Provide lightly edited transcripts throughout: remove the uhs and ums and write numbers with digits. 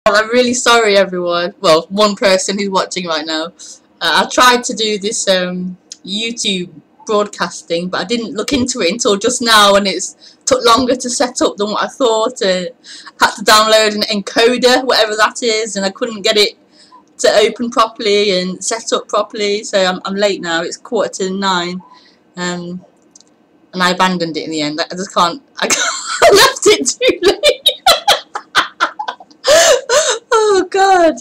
I'm really sorry, everyone. Well, one person who's watching right now. I tried to do this YouTube broadcasting, but I didn't look into it until just now, and it's took longer to set up than what I thought. Had to download an encoder, whatever that is, and I couldn't get it to open properly and set up properly. So I'm late now. It's 8:45, and I abandoned it in the end. I just can't. I left it too late. Oh God.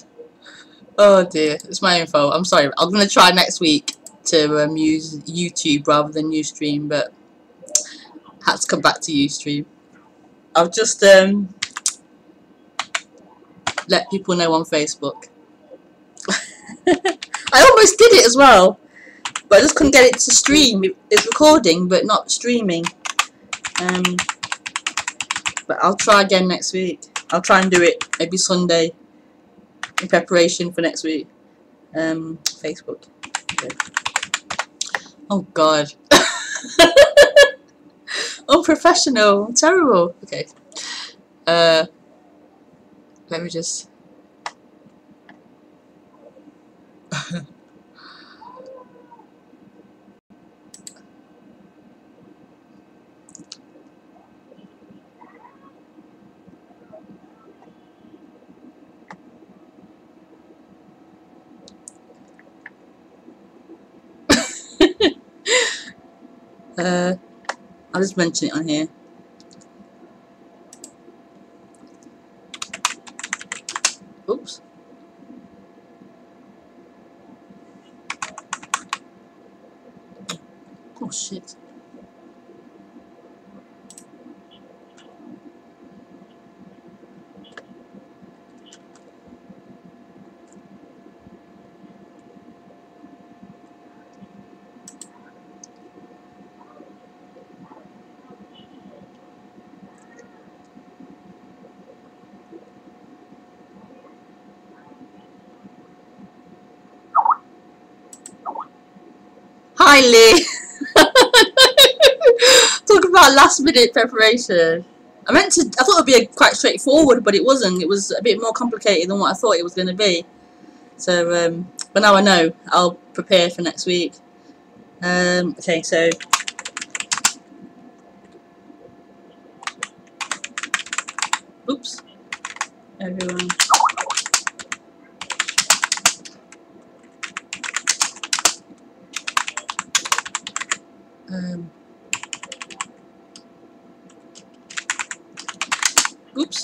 Oh dear, it's my own fault. I'm sorry. I'm gonna try next week to use YouTube rather than Ustream, but had to come back to Ustream. I've just let people know on Facebook. I almost did it as well, but I just couldn't get it to stream. It's recording, but not streaming. But I'll try again next week. I'll try and do it maybe Sunday in preparation for next week. Facebook. Okay. Oh God. Unprofessional. Terrible. Okay. Let me just. I'll just mention it on here. Oops. Oh shit. Hi Lee. Talk about last minute preparation. I thought it'd be quite straightforward, but it wasn't. It was a bit more complicated than what I thought it was going to be. So, but now I know, I'll prepare for next week. Okay, so oops, everyone. Oops.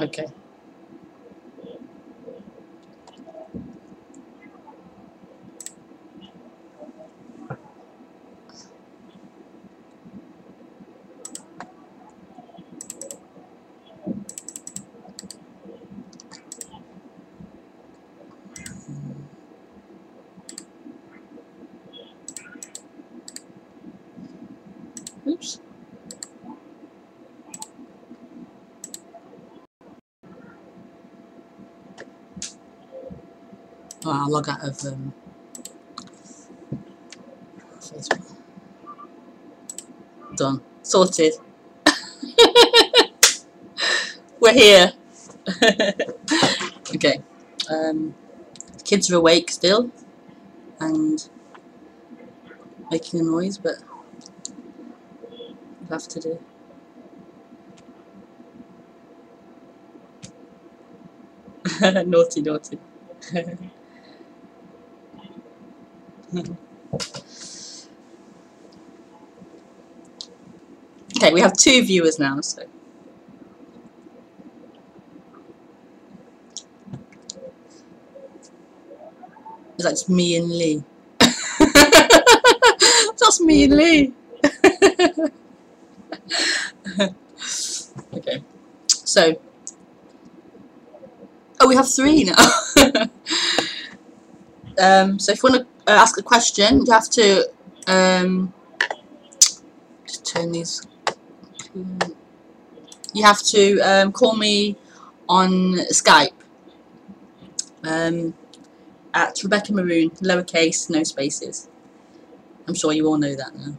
Okay. Oops. Oh, I'll log out of Facebook. Done. Sorted. We're here. Okay. Kids are awake still and making a noise, but we'll have to do. Naughty, naughty. Okay, we have 2 viewers now, so. That's me and Lee. Just me and Lee. Okay, so. Oh, we have 3 now. So if you want to ask a question, you have to just turn these. You have to call me on Skype at Rebecca Maroon, lowercase, no spaces. I'm sure you all know that now.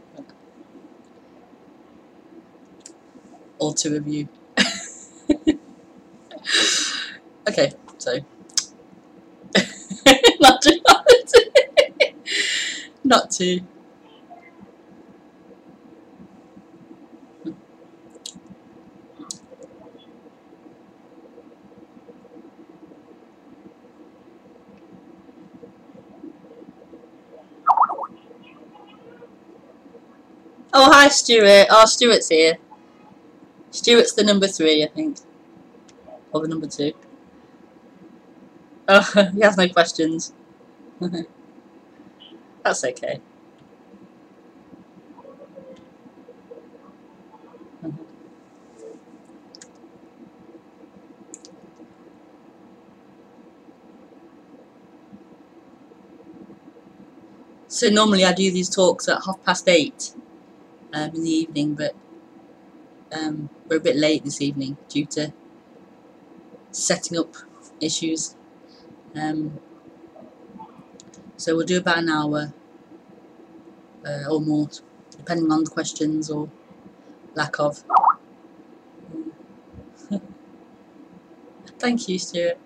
All 2 of you. Okay, so. Not too hard. Not too. Oh, hi, Stuart. Oh, Stuart's here. Stuart's the number 3, I think. Or the number 2. Oh, he has no questions. That's okay. So normally I do these talks at 8:30 in the evening, but we're a bit late this evening due to setting up issues. So we'll do about an hour or more, depending on the questions or lack of. Thank you, Stuart.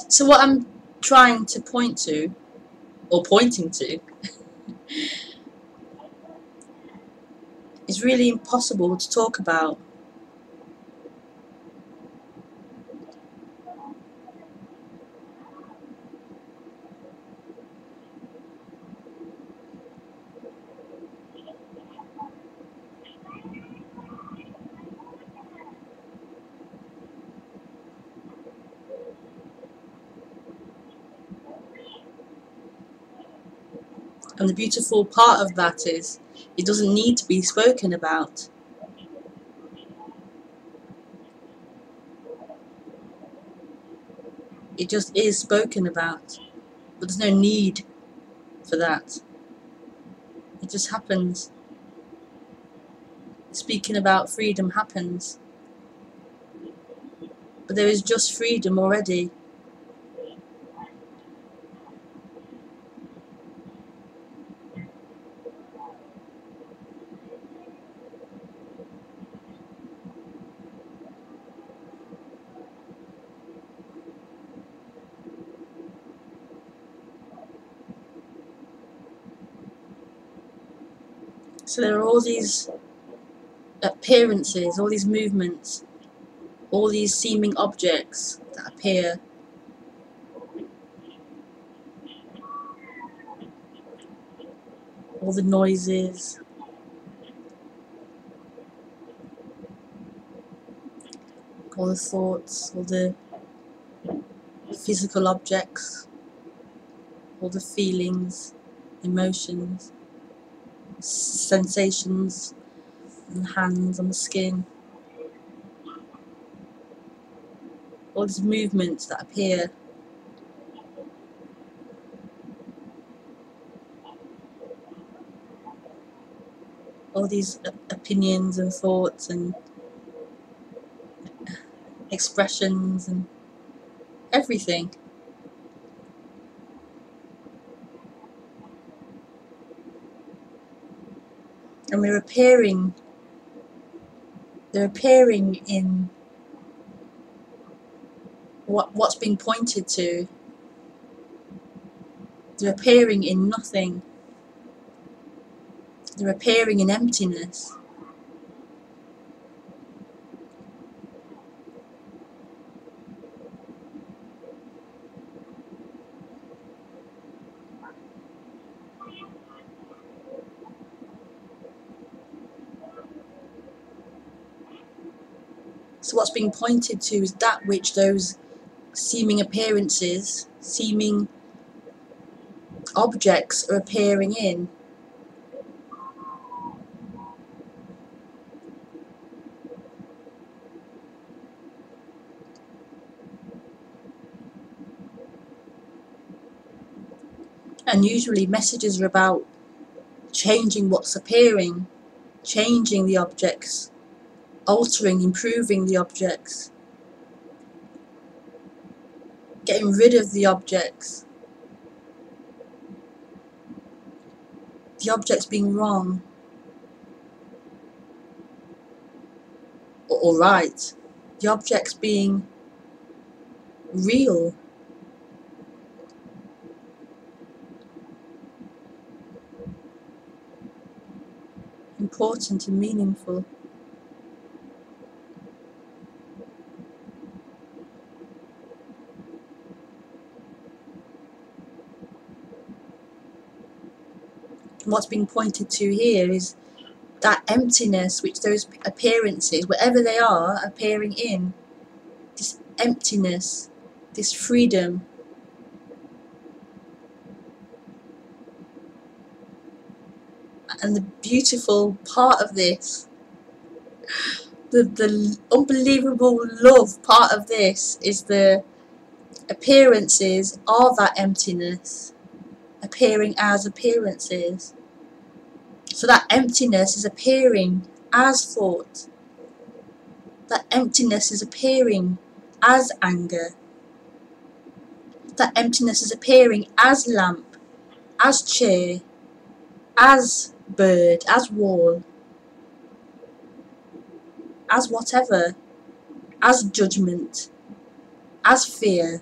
So what I'm trying to point to, or pointing to, is really impossible to talk about. And the beautiful part of that is, it doesn't need to be spoken about. It just is spoken about. But there's no need for that. It just happens. Speaking about freedom happens. But there is just freedom already. So there are all these appearances, all these movements, all these seeming objects that appear. All the noises, all the thoughts, all the physical objects, all the feelings, emotions, sensations on the hands, on the skin, all these movements that appear. All these opinions and thoughts and expressions and everything. And they're appearing in what's being pointed to. They're appearing in nothing. They're appearing in emptiness. So what's being pointed to is that which those seeming appearances, seeming objects are appearing in. And usually messages are about changing what's appearing, changing the objects, altering, improving the objects, getting rid of the objects being wrong or right, the objects being real. Important and meaningful. And what's being pointed to here is that emptiness which those appearances, whatever they are, appearing in. This emptiness, this freedom. And the beautiful part of this, the unbelievable love part of this, is the appearances are that emptiness appearing as appearances. So that emptiness is appearing as thought. That emptiness is appearing as anger. That emptiness is appearing as lamp, as chair, as bird, as wall, as whatever, as judgment, as fear,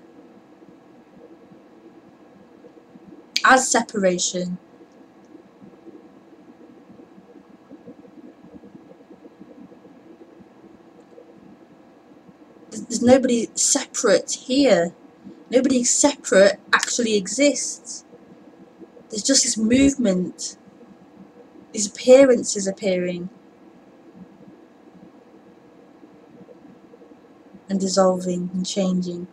as separation. There's nobody separate here. Nobody separate actually exists. There's just this movement, these appearances appearing and dissolving and changing.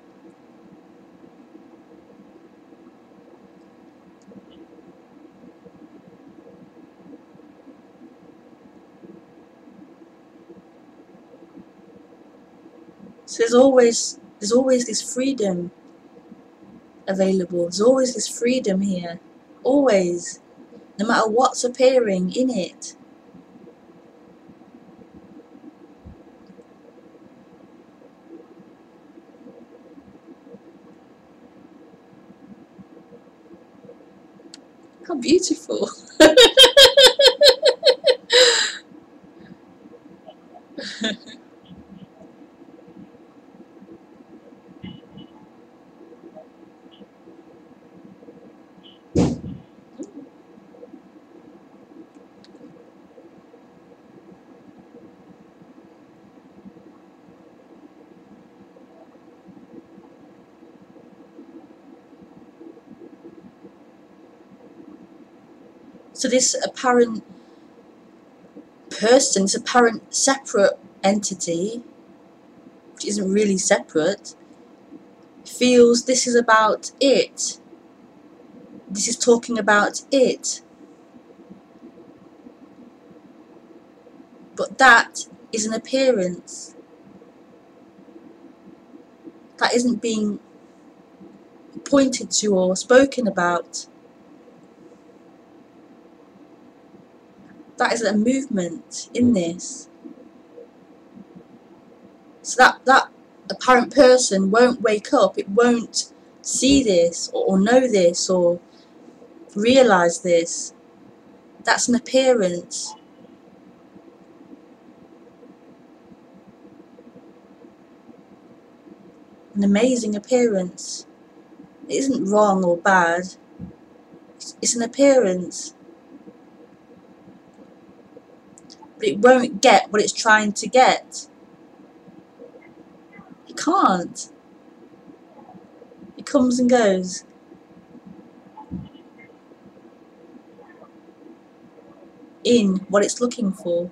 So there's always this freedom available. There's always this freedom here. Always. No matter what's appearing in it. How beautiful. So this apparent person, this apparent separate entity, which isn't really separate, feels this is about it. This is talking about it. But that is an appearance. That isn't being pointed to or spoken about. That is a movement in this. So that apparent person won't wake up, it won't see this or know this or realise this. That's an appearance. An amazing appearance. It isn't wrong or bad. It's an appearance. But it won't get what it's trying to get. It can't. It comes and goes. In what it's looking for.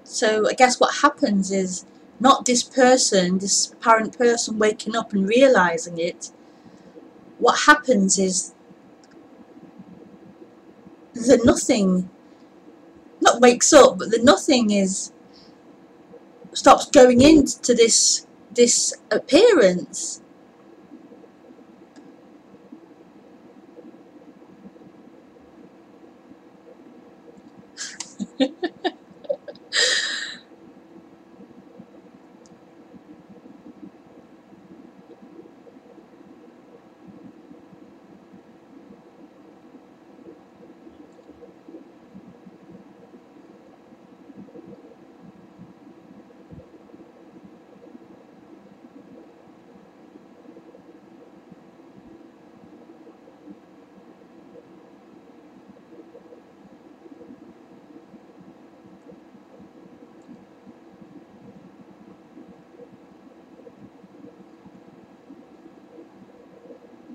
So I guess what happens is not this person, this apparent person waking up and realising it. What happens is the nothing, not wakes up, but the nothing stops going into this appearance.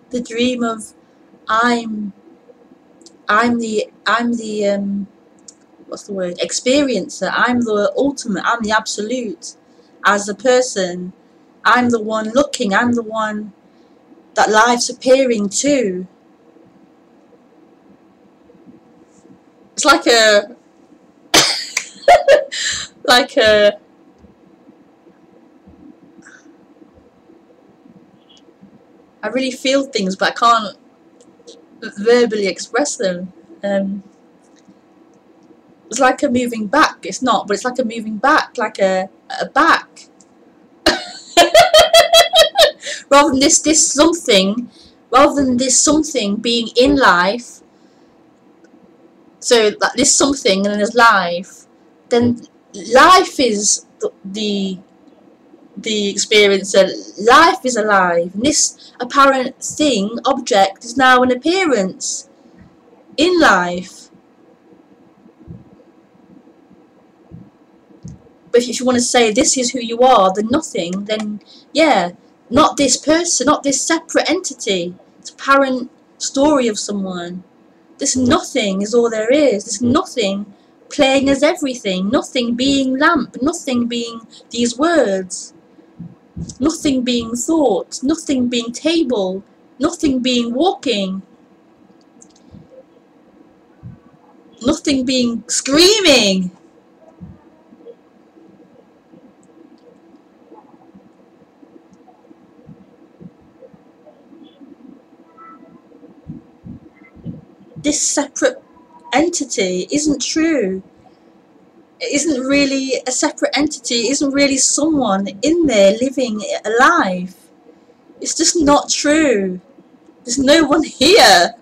The dream of I'm the what's the word, experiencer. I'm the ultimate, I'm the absolute as a person. I'm the one looking, I'm the one that life's appearing to. It's like a like a I really feel things, but I can't verbally express them. It's like a moving back. It's not, but it's like a moving back, like a back. Rather than this something, rather than this something being in life. So like this something, and then there's life. Then life is the experiencer. Life is alive. And this apparent thing, object, is now an appearance in life. But if you want to say this is who you are, the nothing, then yeah, not this person, not this separate entity. It's apparent story of someone. This nothing is all there is. This nothing playing as everything. Nothing being lamp. Nothing being these words. Nothing being thought. Nothing being table. Nothing being walking. Nothing being screaming. This separate entity isn't true. It isn't really a separate entity. It isn't really someone in there living a life. It's just not true. There's no one here.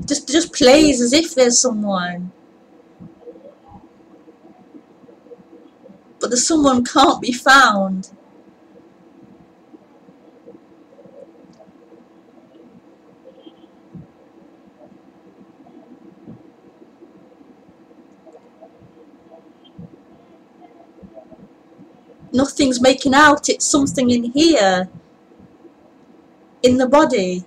just plays as if there's someone. But the someone can't be found. nothing's making out, it's something in here, in the body.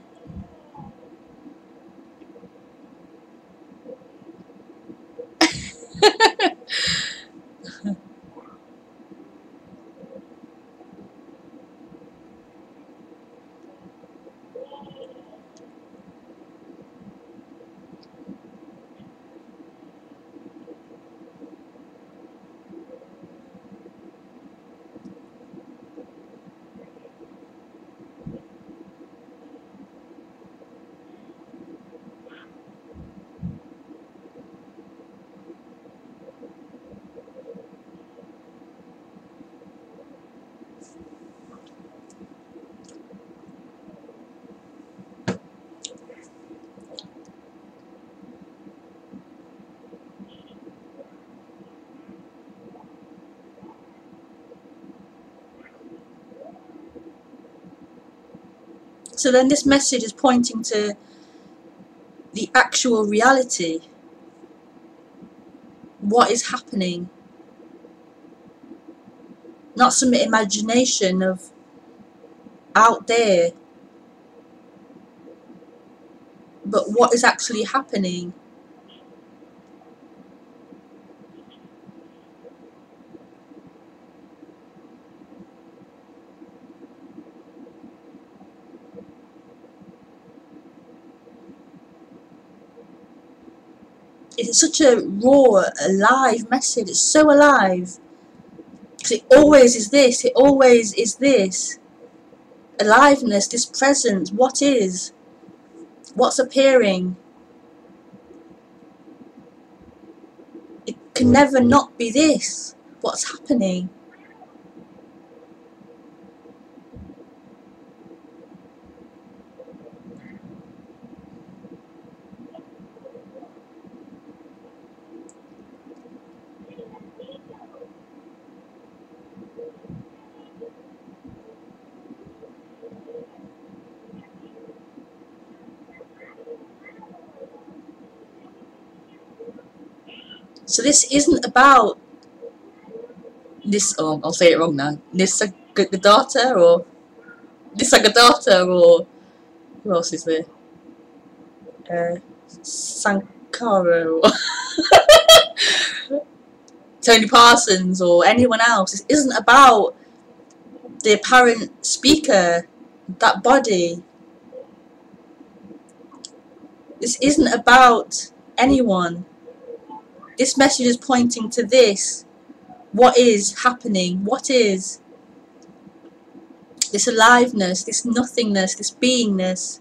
So then this message is pointing to the actual reality. What is happening? Not some imagination of out there, but what is actually happening. It's such a raw, alive message. It's so alive. Because it always is this. It always is this. Aliveness, this presence. What is? What's appearing? It can never not be this. What's happening? So this isn't about this. Oh, I'll say it wrong now. Nisargadatta or Nisargadatta or who else is there? Sankara or Tony Parsons or anyone else. This isn't about the apparent speaker, that body. This isn't about anyone. This message is pointing to this. What is happening? What is this aliveness, this nothingness, this beingness?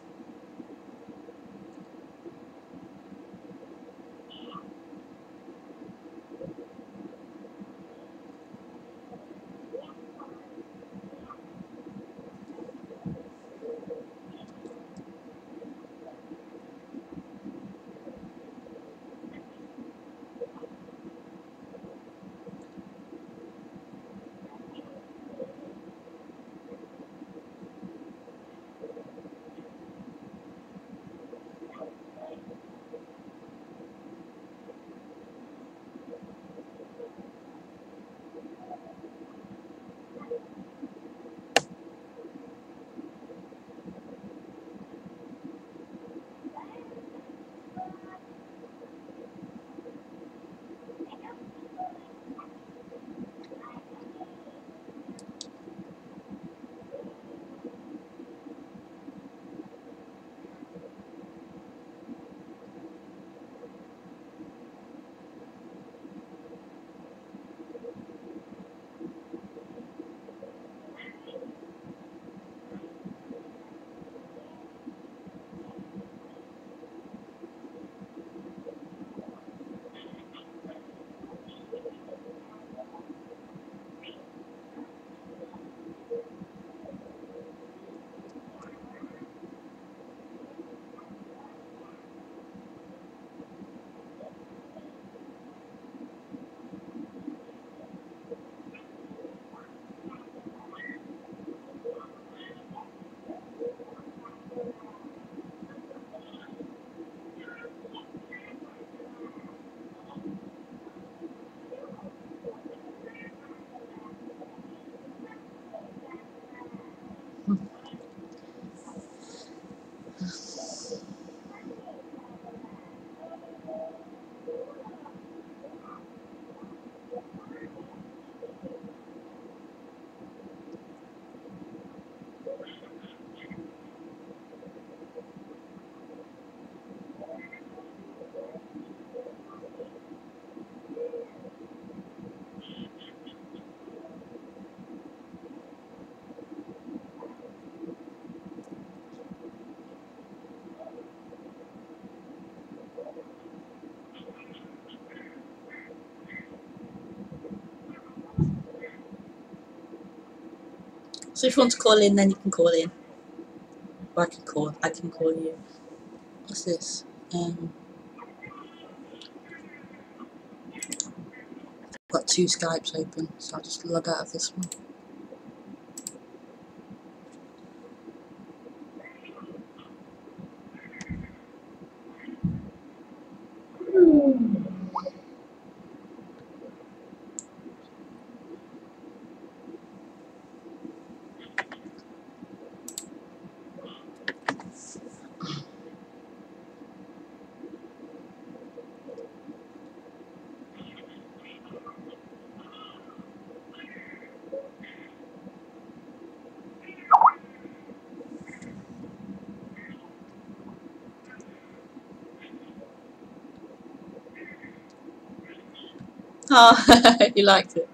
So if you want to call in, then you can call in. Or I can call you. What's this? I've got 2 Skypes open, so I'll just log out of this one. Oh, you liked it.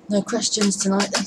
No questions tonight then.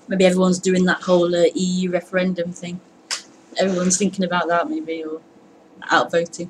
Maybe everyone's doing that whole EU referendum thing. Everyone's thinking about that maybe, or outvoting.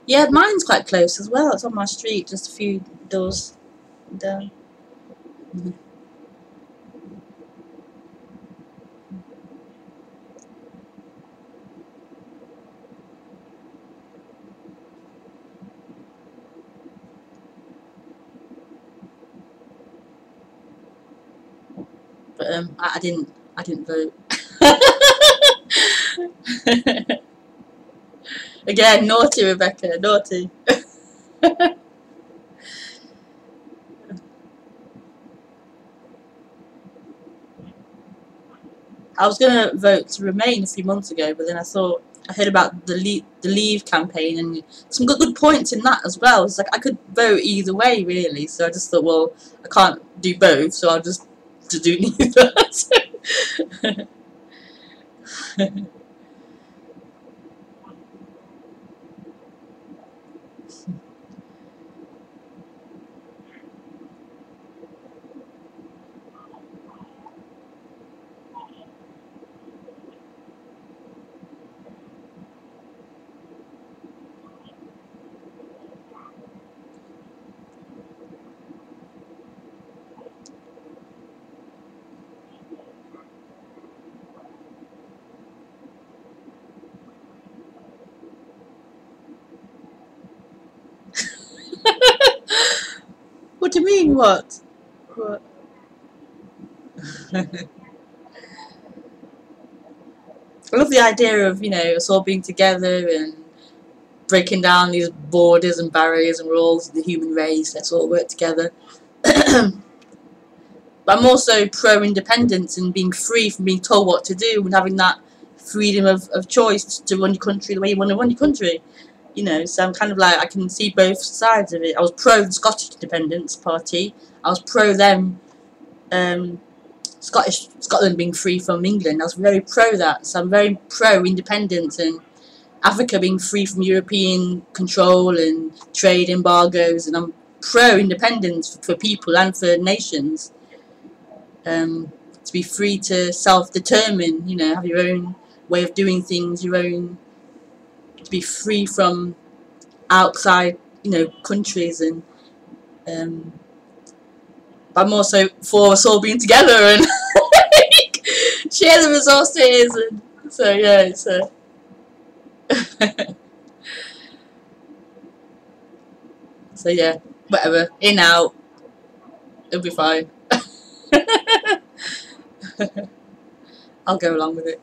Yeah, mine's quite close as well. It's on my street, just a few doors down. But I didn't vote. Again, naughty Rebecca, naughty. I was gonna vote to remain a few months ago, but then I heard about the Leave campaign and some good points in that as well. It's like I could vote either way really, so I just thought, well, I can't do both, so I'll just do neither. What do you mean? What? What? I love the idea of, you know, us all being together and breaking down these borders and barriers and rules of the human race. Let's all work together. But I'm also pro-independence and being free from being told what to do and having that freedom of choice to run your country the way you want to run your country. You know, so I'm kind of like, I can see both sides of it. I was pro the Scottish Independence Party. I was pro them, Scotland being free from England. I was very pro that. So I'm very pro independence and Africa being free from European control and trade embargoes. And I'm pro independence for people and for nations. To be free to self-determine, you know, have your own way of doing things, your own, to be free from outside, you know, countries. And but I'm also for us all being together and share the resources. And so yeah, it's so yeah, whatever, in out, it'll be fine. I'll go along with it.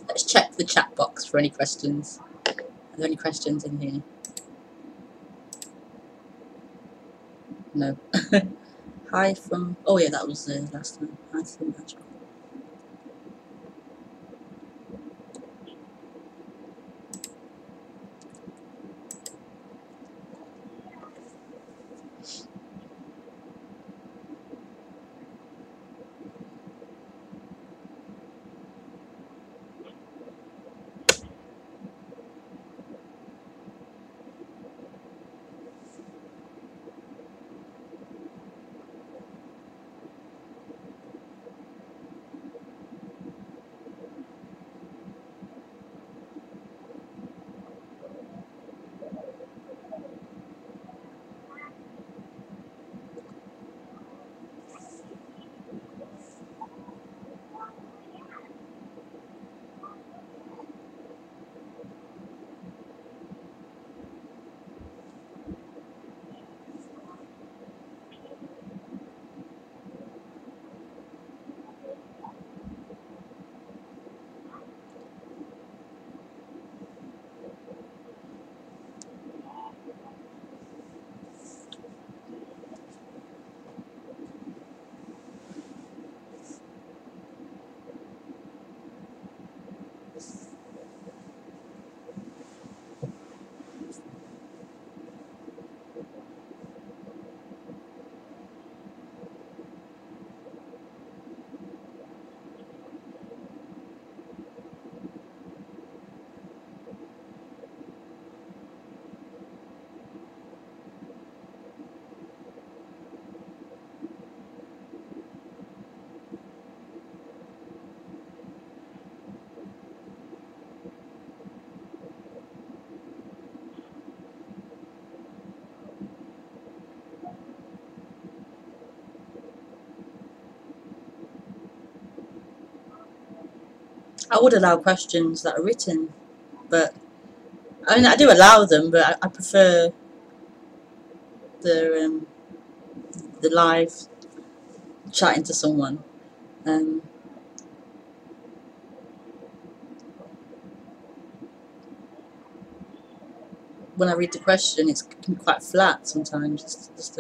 Let's check the chat box for any questions. Are there any questions in here? No. Hi from, oh yeah, that was the last one. Hi from Ashby. I would allow questions that are written, but I mean I do allow them, but I prefer the live chatting to someone. When I read the question, it can be quite flat sometimes. It's just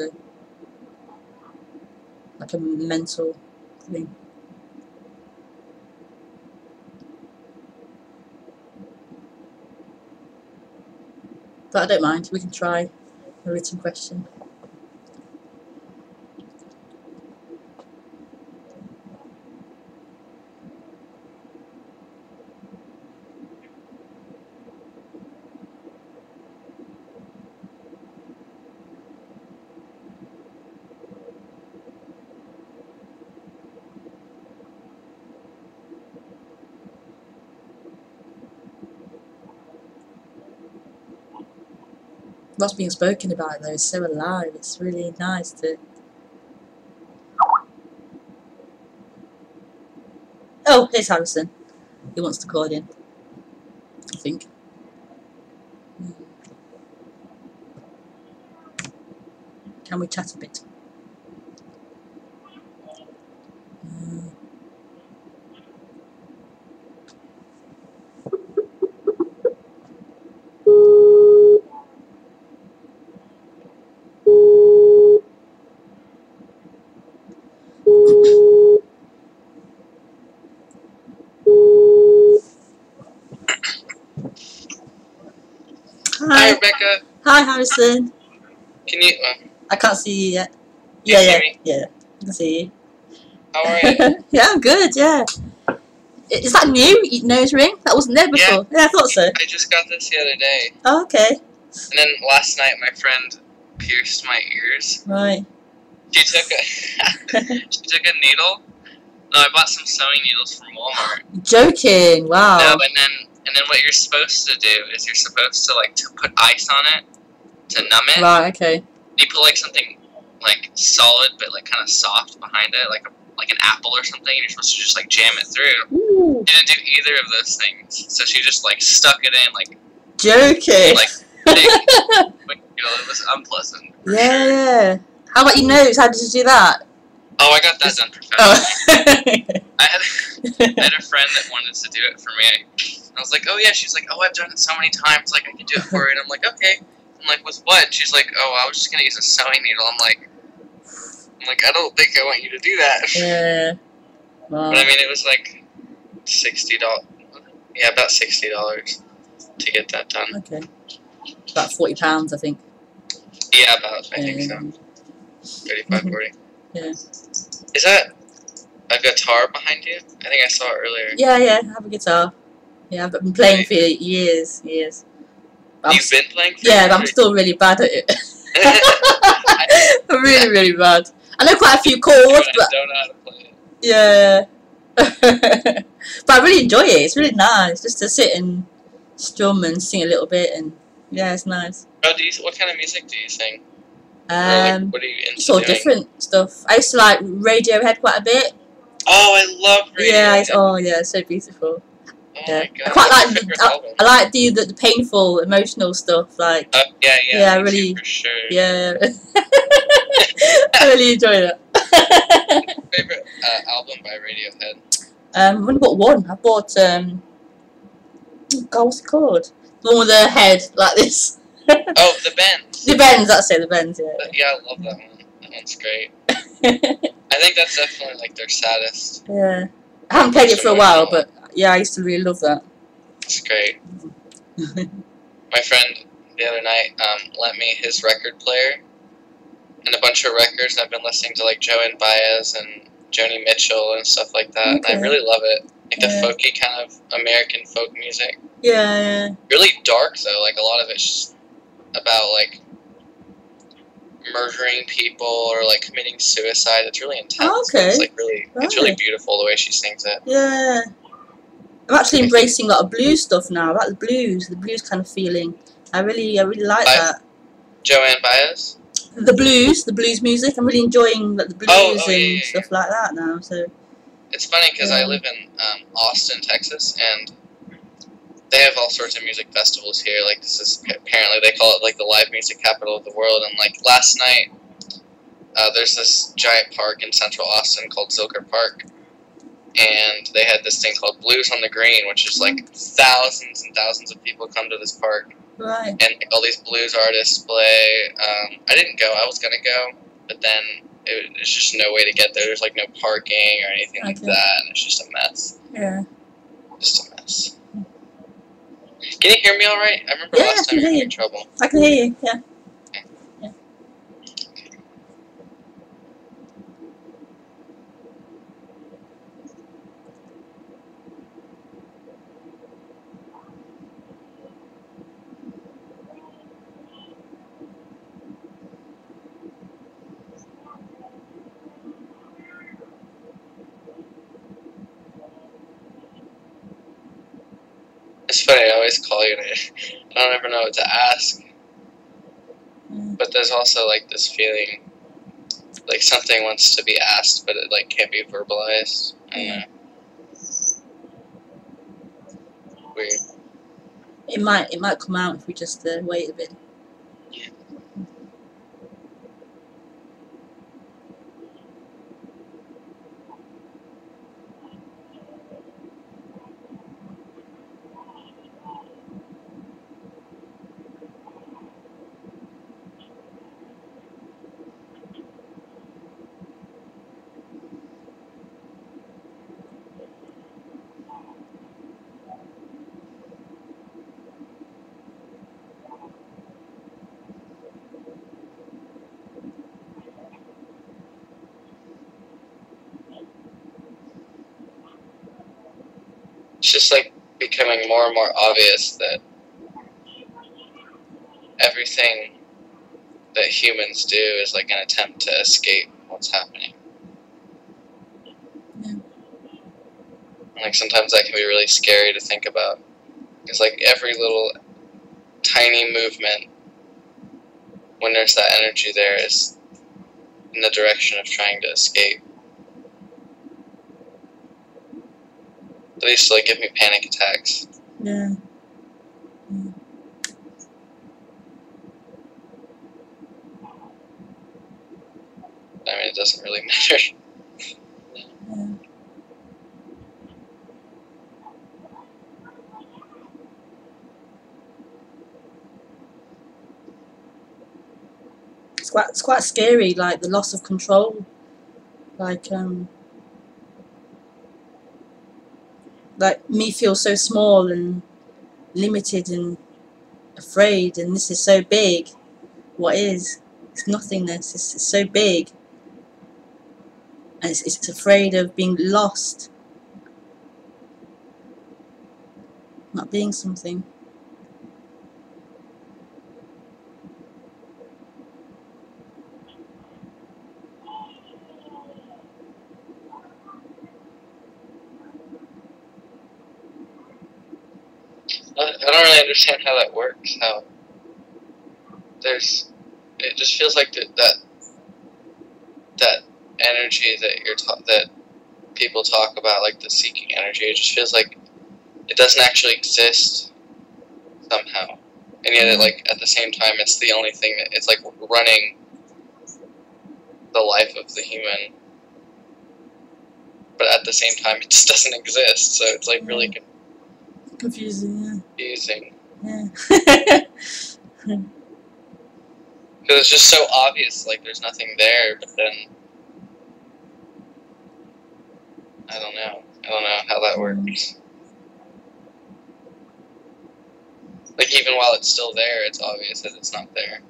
like a mental thing. But I don't mind. We can try a written question. What's being spoken about though is so alive. It's really nice to. Oh, here's Harrison. He wants to call in, I think. Can we chat a bit? Hi, Rebecca. Hi, Harrison. Can you? I can't see you yet. You see me? Yeah. I can see you. How are you? Yeah, I'm good. Yeah. Is that new? Nose ring? That wasn't there before. Yeah, I thought so. I just got this the other day. Oh, okay. And then last night, my friend pierced my ears. Right. She took a needle. No, I bought some sewing needles from Walmart. Joking. Wow. No, and then what you're supposed to do is you're supposed to like to put ice on it to numb it. Right. Okay. You put like something like solid but like kind of soft behind it, like an apple or something. And you're supposed to just like jam it through. Ooh. She didn't do either of those things, so she just like stuck it in like. Joking. Like it was unpleasant. Yeah. How about your nose? How did you do that? Oh, I got that done professionally. Oh. I had a friend that wanted to do it for me. I was like, oh yeah. She's like, oh, I've done it so many times. Like, I can do it for you. And I'm like, okay. I'm like, with what? She's like, oh, I was just gonna use a sewing needle. I'm like, I don't think I want you to do that. Yeah. Wow. But I mean, it was like $60. Yeah, about $60 to get that done. Okay. About £40, I think. Yeah, about. I think so. 35, 40. Yeah. Is that a guitar behind you? I think I saw it earlier. Yeah, I have a guitar. Yeah, I've been playing for years. You've been playing for years? But I'm still really bad at it. I'm really, really bad. I know quite a few chords, but I don't know how to play it. Yeah. But I really enjoy it. It's really nice just to sit and strum and sing a little bit, and yeah, it's nice. What kind of music do you sing? What are you into it's all doing? different stuff. I used to like Radiohead quite a bit. Oh, I love Radiohead. Yeah, it's so beautiful. Oh Yeah. my god. I quite like I like the painful, emotional stuff. Like yeah, I really for sure. Yeah. I really enjoy that. Favorite album by Radiohead? I've only got one. I bought God, what's it called? The one with the head like this. Oh, The Bends. The Bends, that's it, The Bends, yeah. Yeah, I love that one. That one's great. I think that's definitely like their saddest. Yeah. I haven't played it for a while, but yeah, I used to really love that. It's great. My friend the other night lent me his record player and a bunch of records, and I've been listening to like Joan Baez and Joni Mitchell and stuff like that, and I really love it. Like the folky kind of American folk music. Yeah. Really dark though, like a lot of it's about like murdering people or like committing suicide. It's really intense. Oh, okay. It's like really, it's really beautiful the way she sings it. Yeah. I'm actually embracing a lot of blues stuff now. I like the blues kind of feeling. I really like that. Joan Baez? The blues music. I'm really enjoying like the blues and stuff like that now. So It's funny because I Yeah. live in Austin, Texas, and they have all sorts of music festivals here. Like, this is apparently they call it like the live music capital of the world. And like last night, there's this giant park in central Austin called Zilker Park, and they had this thing called Blues on the Green, which is like thousands and thousands of people come to this park, Right. and like, all these blues artists play. I didn't go. I was gonna go, but then it's just no way to get there. There's like no parking or anything like Okay. that, and it's just a mess. Yeah. Just a mess. Can you hear me all right? I remember Yeah, I last can time you were hear having trouble. I can hear you. Yeah. It's funny, I always call you and I don't ever know what to ask. Mm. But there's also like this feeling like something wants to be asked, but it like can't be verbalized. I don't know. Weird. It might come out if we just wait a bit. Yeah. It's just like becoming more and more obvious that everything that humans do is like an attempt to escape what's happening. Yeah. And like sometimes that can be really scary to think about. Because like every little tiny movement, when there's that energy there, is in the direction of trying to escape. They used to like give me panic attacks. Yeah. I mean, it doesn't really matter. Yeah. It's quite scary, like the loss of control. Like me feel so small and limited and afraid, and this is so big. What is? It's nothingness. It's so big, and it's afraid of being lost, not being something. I don't really understand how that works. How it just feels like that energy that that people talk about, like the seeking energy. It just feels like it doesn't actually exist somehow, and yet it, like at the same time, it's the only thing that it's like running the life of the human. But at the same time, it just doesn't exist. So it's like really Confusing. confusing. Yeah. Because it's just so obvious, like there's nothing there, but then I don't know how that works. Like even while it's still there, it's obvious that it's not there.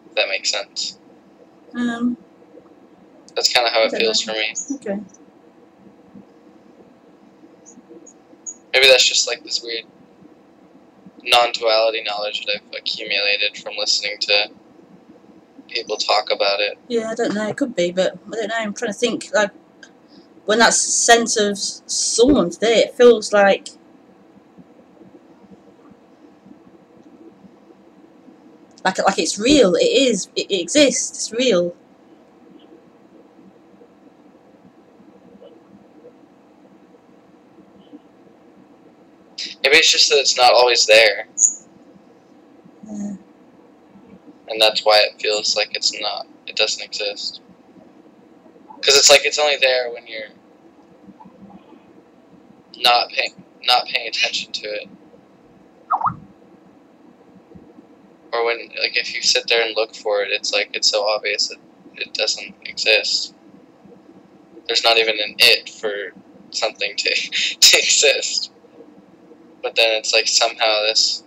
If that makes sense. That's kind of how it feels for me. Okay. Maybe that's just like this weird non-duality knowledge that I've accumulated from listening to people talk about it. Yeah, I don't know. It could be, but I don't know. I'm trying to think. Like when that sense of someone's there, it feels like it's real. It is. It exists. It's real. Maybe it's just that it's not always there. Yeah. And that's why it feels like it doesn't exist. Because it's like it's only there when you're not paying attention to it. Or when, like, if you sit there and look for it, it's like, it's so obvious that it doesn't exist. There's not even an it for something to exist. But then it's like somehow this...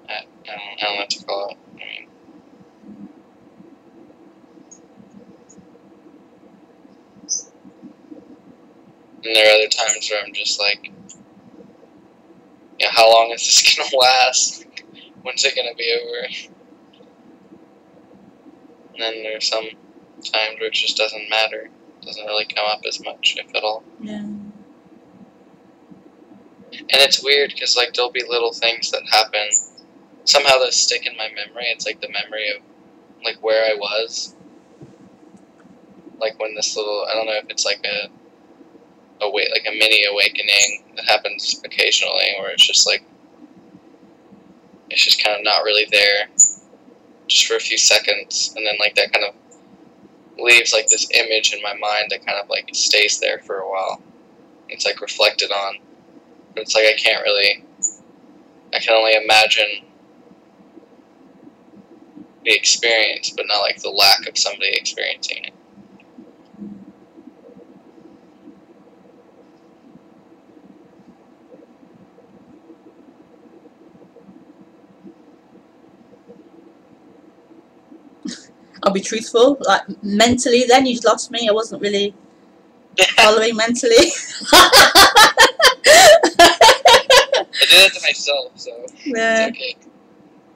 I don't know what to call it. I mean... And there are other times where I'm just like, yeah, how long is this gonna last? When's it gonna be over? And then there's some times where it just doesn't matter. It doesn't really come up as much, if at all. Yeah. And it's weird, because, like, there'll be little things that happen. Somehow those stick in my memory. It's like the memory of, like, where I was. Like, when this little, I don't know if it's like a mini awakening that happens occasionally, where it's just like, it's just kind of not really there, just for a few seconds, and then like that kind of leaves like this image in my mind that kind of like stays there for a while. It's like reflected on, but it's like I can only imagine the experience, but not like the lack of somebody experiencing it. I'll be truthful. Like mentally, then you just lost me. I wasn't really following mentally. I did it to myself, so Yeah. it's okay.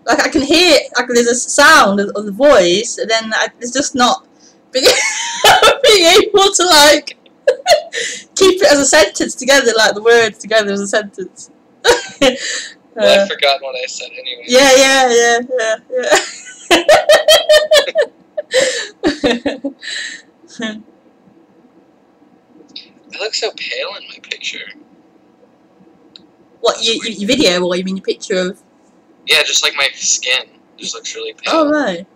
Like I can hear, like there's a sound of the voice, and then it's just not being, being able to like keep it as a sentence together, like the words together as a sentence. Well, I've forgotten what I said anyway. Yeah. I look so pale in my picture. What, your video, or you mean your picture of? Yeah, just like my skin just looks really pale. Oh right.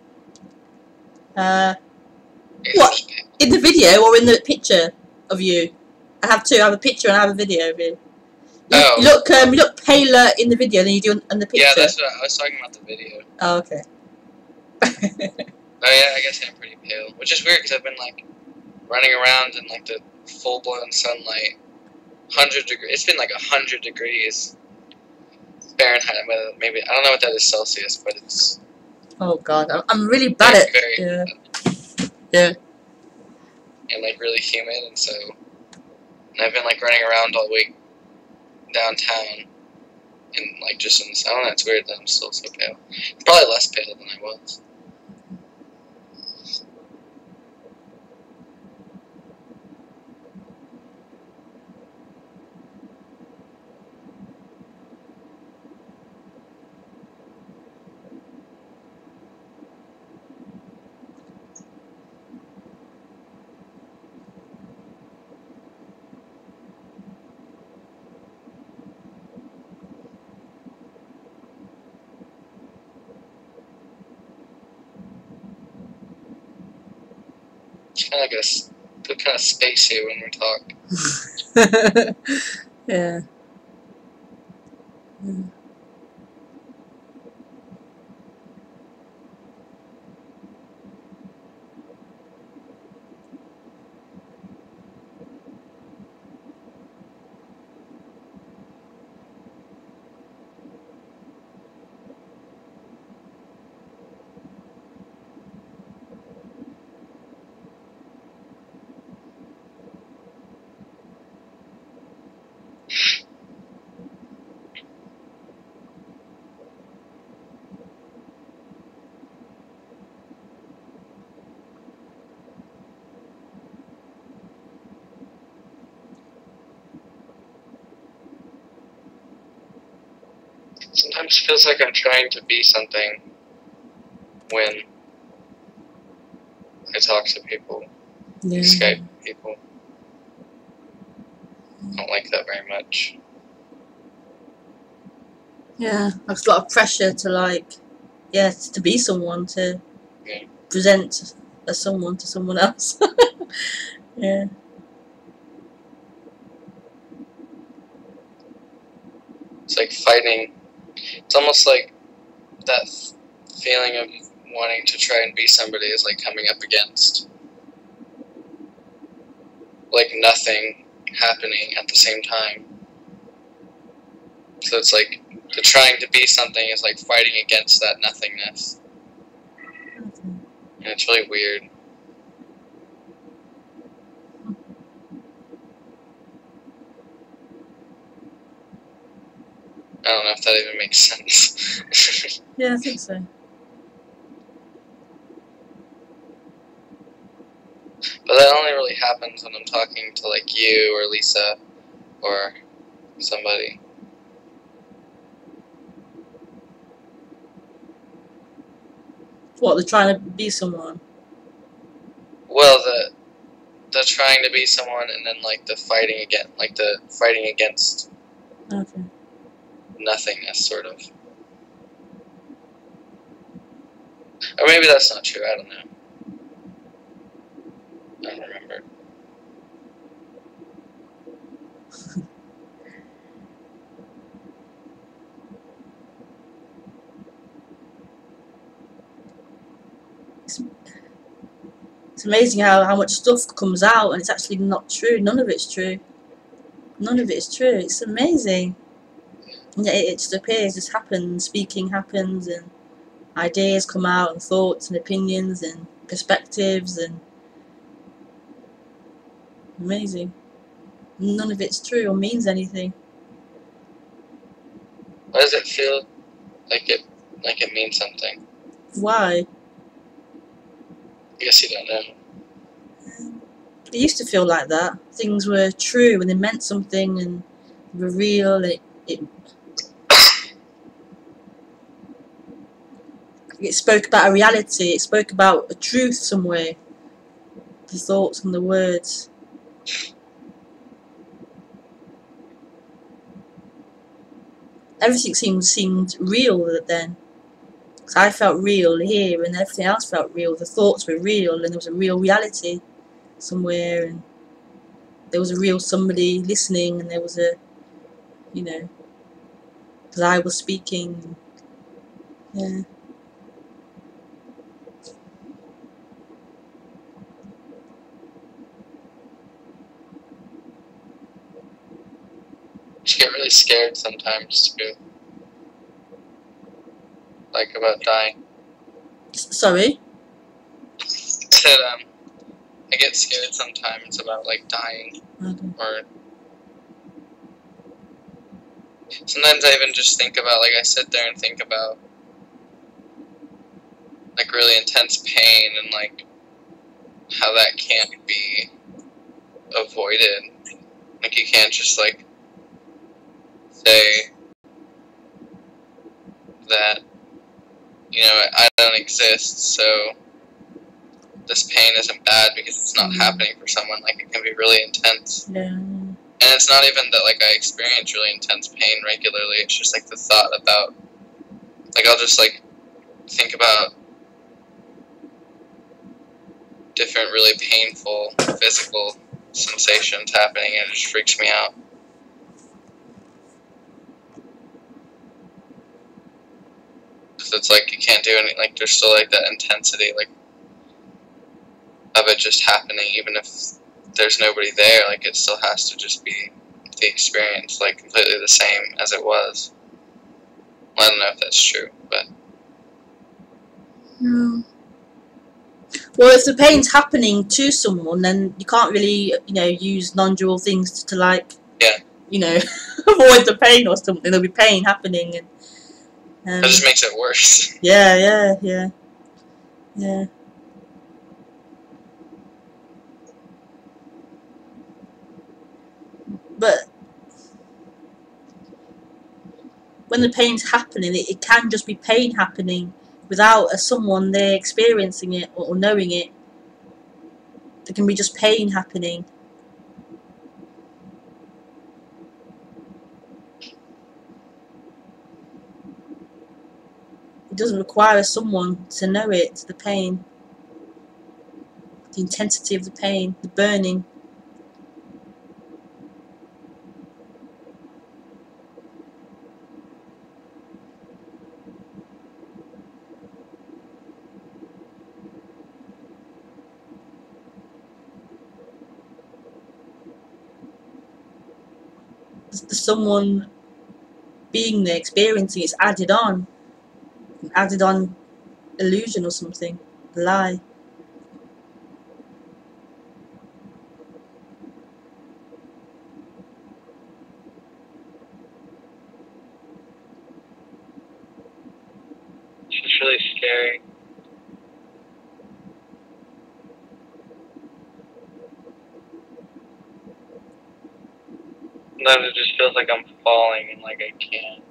It's What? just pale. In the video or in the picture of you? I have two. I have a picture and I have a video of you. You look paler in the video than you do in the picture. Yeah, that's what I was talking about, the video. Oh, okay. Oh yeah, I guess I'm pretty pale, which is weird because I've been like running around in like the full-blown sunlight, 100 degrees. It's been like 100 degrees Fahrenheit. Maybe I don't know what that is Celsius, but it's. Oh god, I'm really bad at. Yeah. Yeah. And like really humid, and so. And I've been like running around all week downtown, and like just in. I don't know. It's weird that I'm still so pale. Probably less pale than I was. Kind of look kind of spacey when we talk. Yeah. Sometimes it feels like I'm trying to be something when I talk to people, Yeah. Skype people. don't like that very much. Yeah, there's a lot of pressure to like, yeah, to be someone, to Yeah. present as someone to someone else. Yeah. It's like fighting. It's almost like that feeling of wanting to try and be somebody is like coming up against like nothing happening at the same time. So it's like the trying to be something is like fighting against that nothingness. And it's really weird. I don't know if that even makes sense. Yeah, I think so. But that only really happens when I'm talking to like you or Lisa or somebody. What, they're trying to be someone? Well, the trying to be someone and then like the fighting against Okay. nothingness, sort of. Or maybe that's not true, I don't know. I don't remember. It's amazing how much stuff comes out and it's actually not true. None of it's true. None of it is true. It's amazing. And yet it just appears, just happens, speaking happens, and ideas come out, and thoughts and opinions and perspectives, and amazing. None of it's true or means anything. Why does it feel like it means something? Why? I guess you don't know. It used to feel like that. Things were true and they meant something and were real. It spoke about a reality. It spoke about a truth somewhere. The thoughts and the words. Everything seemed real then. Because I felt real here and everything else felt real. The thoughts were real and there was a real reality somewhere, and there was a real somebody listening, and there was a, you know, because I was speaking. Yeah. I get really scared sometimes too. Like about dying. Sorry? I said, I get scared sometimes about like dying. Okay. Or sometimes I even just think about, like I sit there and think about like really intense pain and like how that can't be avoided. Like you can't just like say that, you know, I don't exist, so this pain isn't bad because it's not happening for someone. Like it can be really intense. Yeah. And it's not even that like I experience really intense pain regularly, it's just like the thought about, like I'll just like think about different really painful physical sensations happening and it just freaks me out. Because it's like you can't do anything, like there's still like that intensity like of it just happening, even if there's nobody there, like it still has to just be the experience, like completely the same as it was. Well, I don't know if that's true, but No. Well, if the pain's happening to someone, then you can't really, you know, use non-dual things to like, yeah, you know, avoid the pain or something. There'll be pain happening, and that just makes it worse. Yeah. But when the pain's happening, it can just be pain happening without someone there experiencing it or knowing it. There can be just pain happening. doesn't require someone to know it, the pain, the intensity of the pain, the burning. The someone being there, experiencing it's added on, an added on illusion or something, a lie. It's just really scary. Sometimes it just feels like I'm falling and like I can't.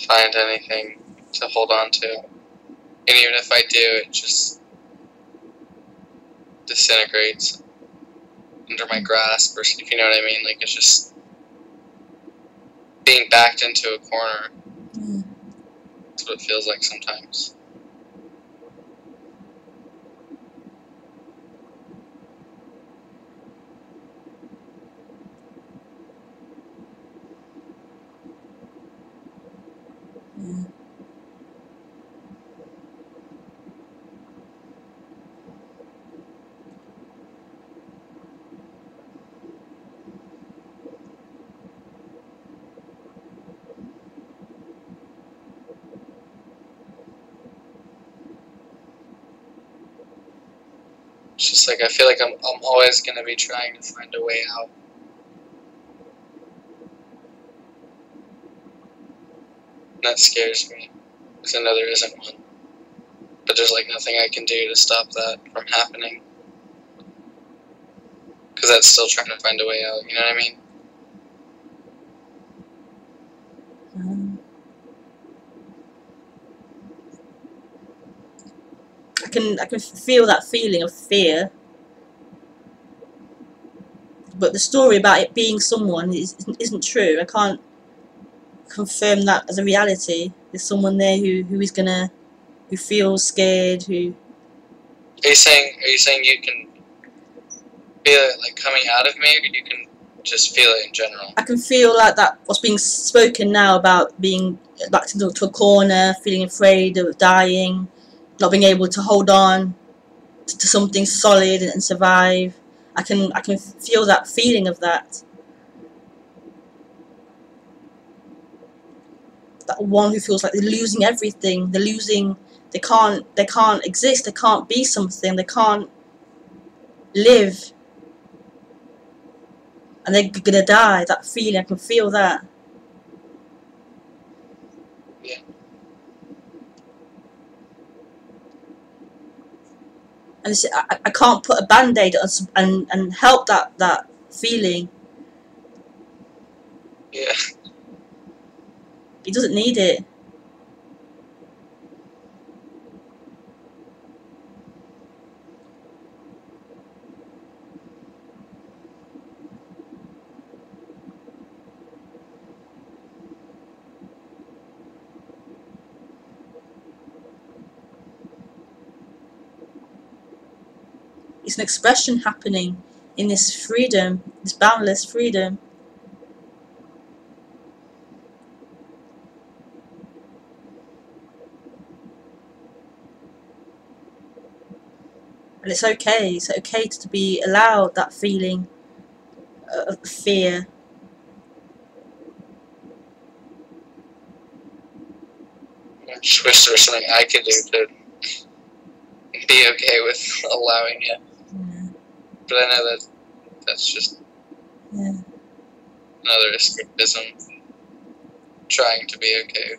Find anything to hold on to. And even if I do, it just disintegrates under my grasp, or if you know what I mean. Like, it's just being backed into a corner. That's what it feels like sometimes. Yeah. It's just like I feel like I'm always gonna be trying to find a way out. And that scares me, because I know there isn't one. But there's like nothing I can do to stop that from happening. Because that's still trying to find a way out, you know what I mean? I can feel that feeling of fear, but the story about it being someone isn't true. I can't confirm that as a reality. There's someone there who feels scared, who... Are you saying you can feel it like coming out of me, or you can just feel it in general? I can feel like that what's being spoken now about being backed into a corner, feeling afraid of dying, not being able to hold on to something solid and survive. I can feel that feeling of that. That one who feels like they're losing everything. They can't exist. They can't be something. They can't live. And they're gonna die. That feeling, I can feel that. Yeah. And it's, I can't put a band-aid on and help that feeling. Yeah. He doesn't need it. It's an expression happening in this freedom, this boundless freedom. And it's okay to be allowed that feeling of fear. I just wish there was something I could do to be okay with allowing it. Yeah. But I know that's just another escapism. Trying to be okay.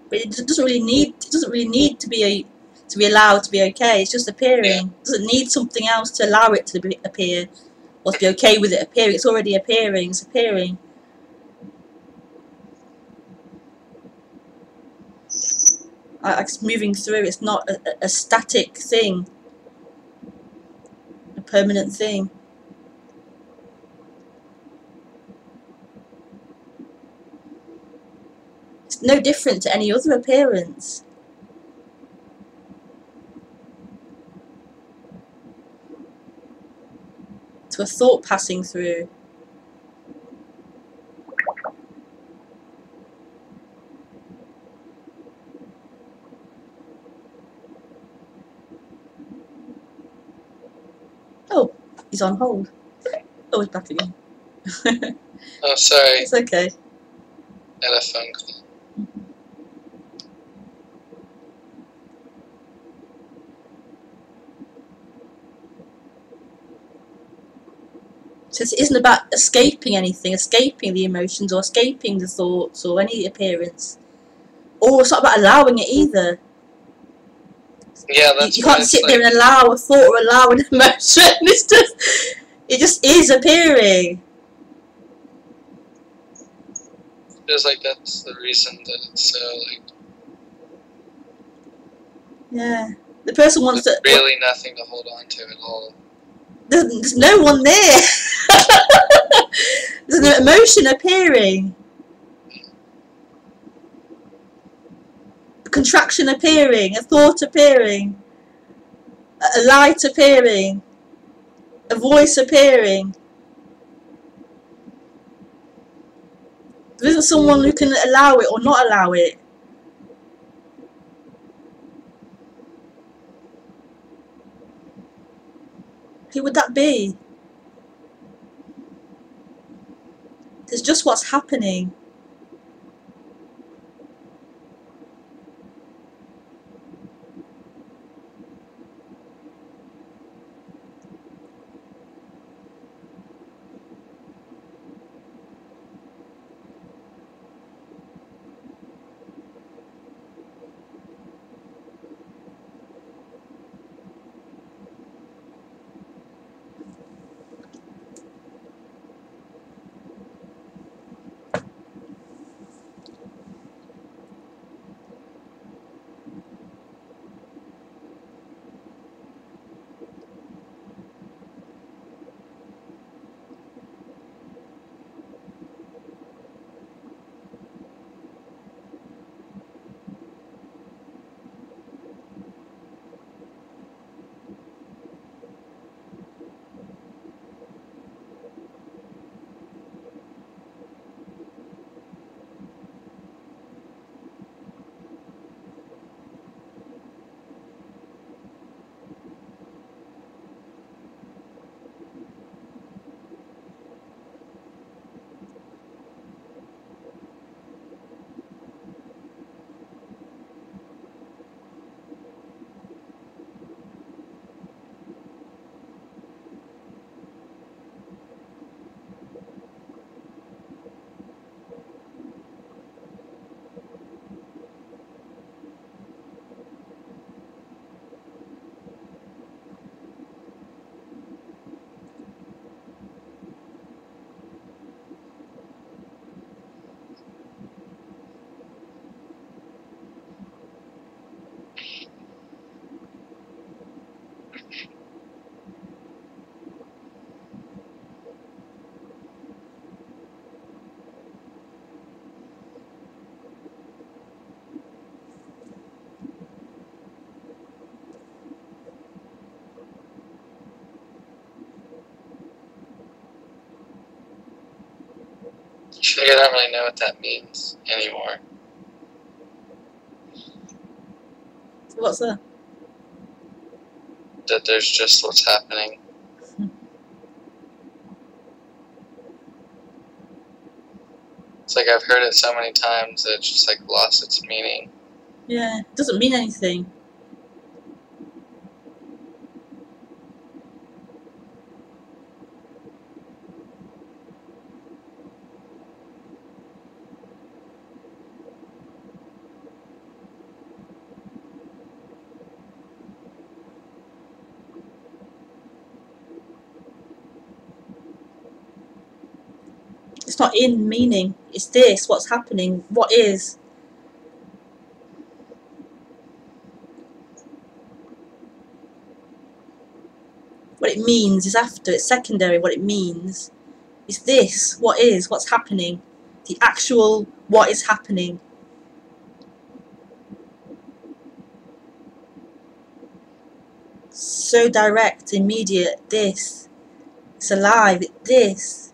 But it doesn't really need to be allowed to be okay. It's just appearing. Yeah. It doesn't need something else to allow it to appear, or to be okay with it appearing. It's already appearing. It's appearing. It's moving through. It's not a static thing, a permanent thing. It's no different to any other appearance. To a thought passing through. Oh, he's on hold. Oh, he's back again. Oh, sorry. It's okay. I had a phone call. So it isn't about escaping anything, escaping the emotions or escaping the thoughts or any appearance. Or it's not about allowing it either. Yeah, that's you can't sit there and allow a thought or allow an emotion. It just is appearing. Feels like that's the reason that it's so like. Yeah, the person wants there's to. Really, nothing to hold on to at all. There's no one there. There's an emotion appearing. A contraction appearing. A thought appearing. A light appearing. A voice appearing. There isn't someone who can allow it or not allow it. Who would that be? It's just what's happening. I don't really know what that means anymore. What's that? That there's just what's happening. It's like I've heard it so many times that it's just like lost its meaning. Yeah, it doesn't mean anything. It's not in meaning. It's this, what's happening, what is. What it means is after. It's secondary. What it means is this. What is? What's happening? The actual what is happening. So direct, immediate. This. It's alive. This.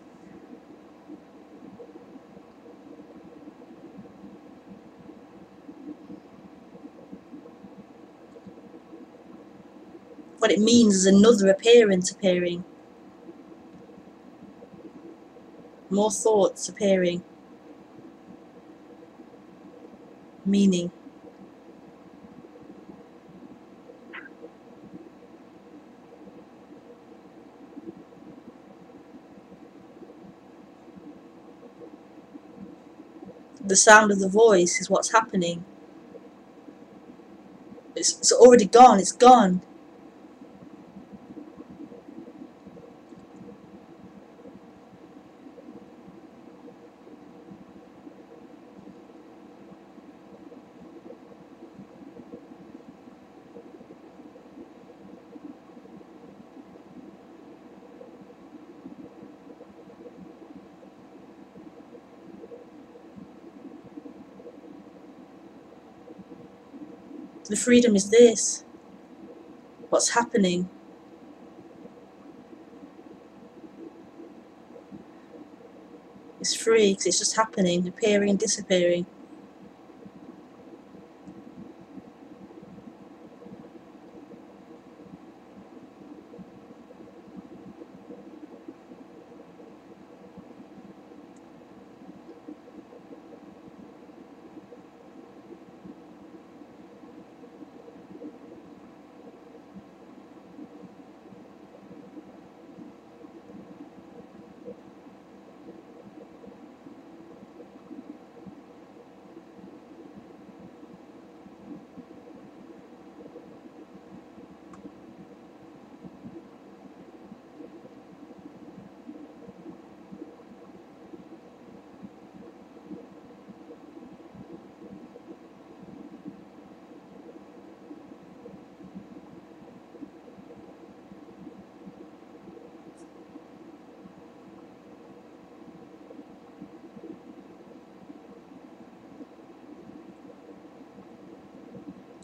What it means is another appearance appearing. More thoughts appearing. Meaning. The sound of the voice is what's happening. It's already gone. It's gone. The freedom is this. What's happening. It's free because it's just happening, appearing and disappearing.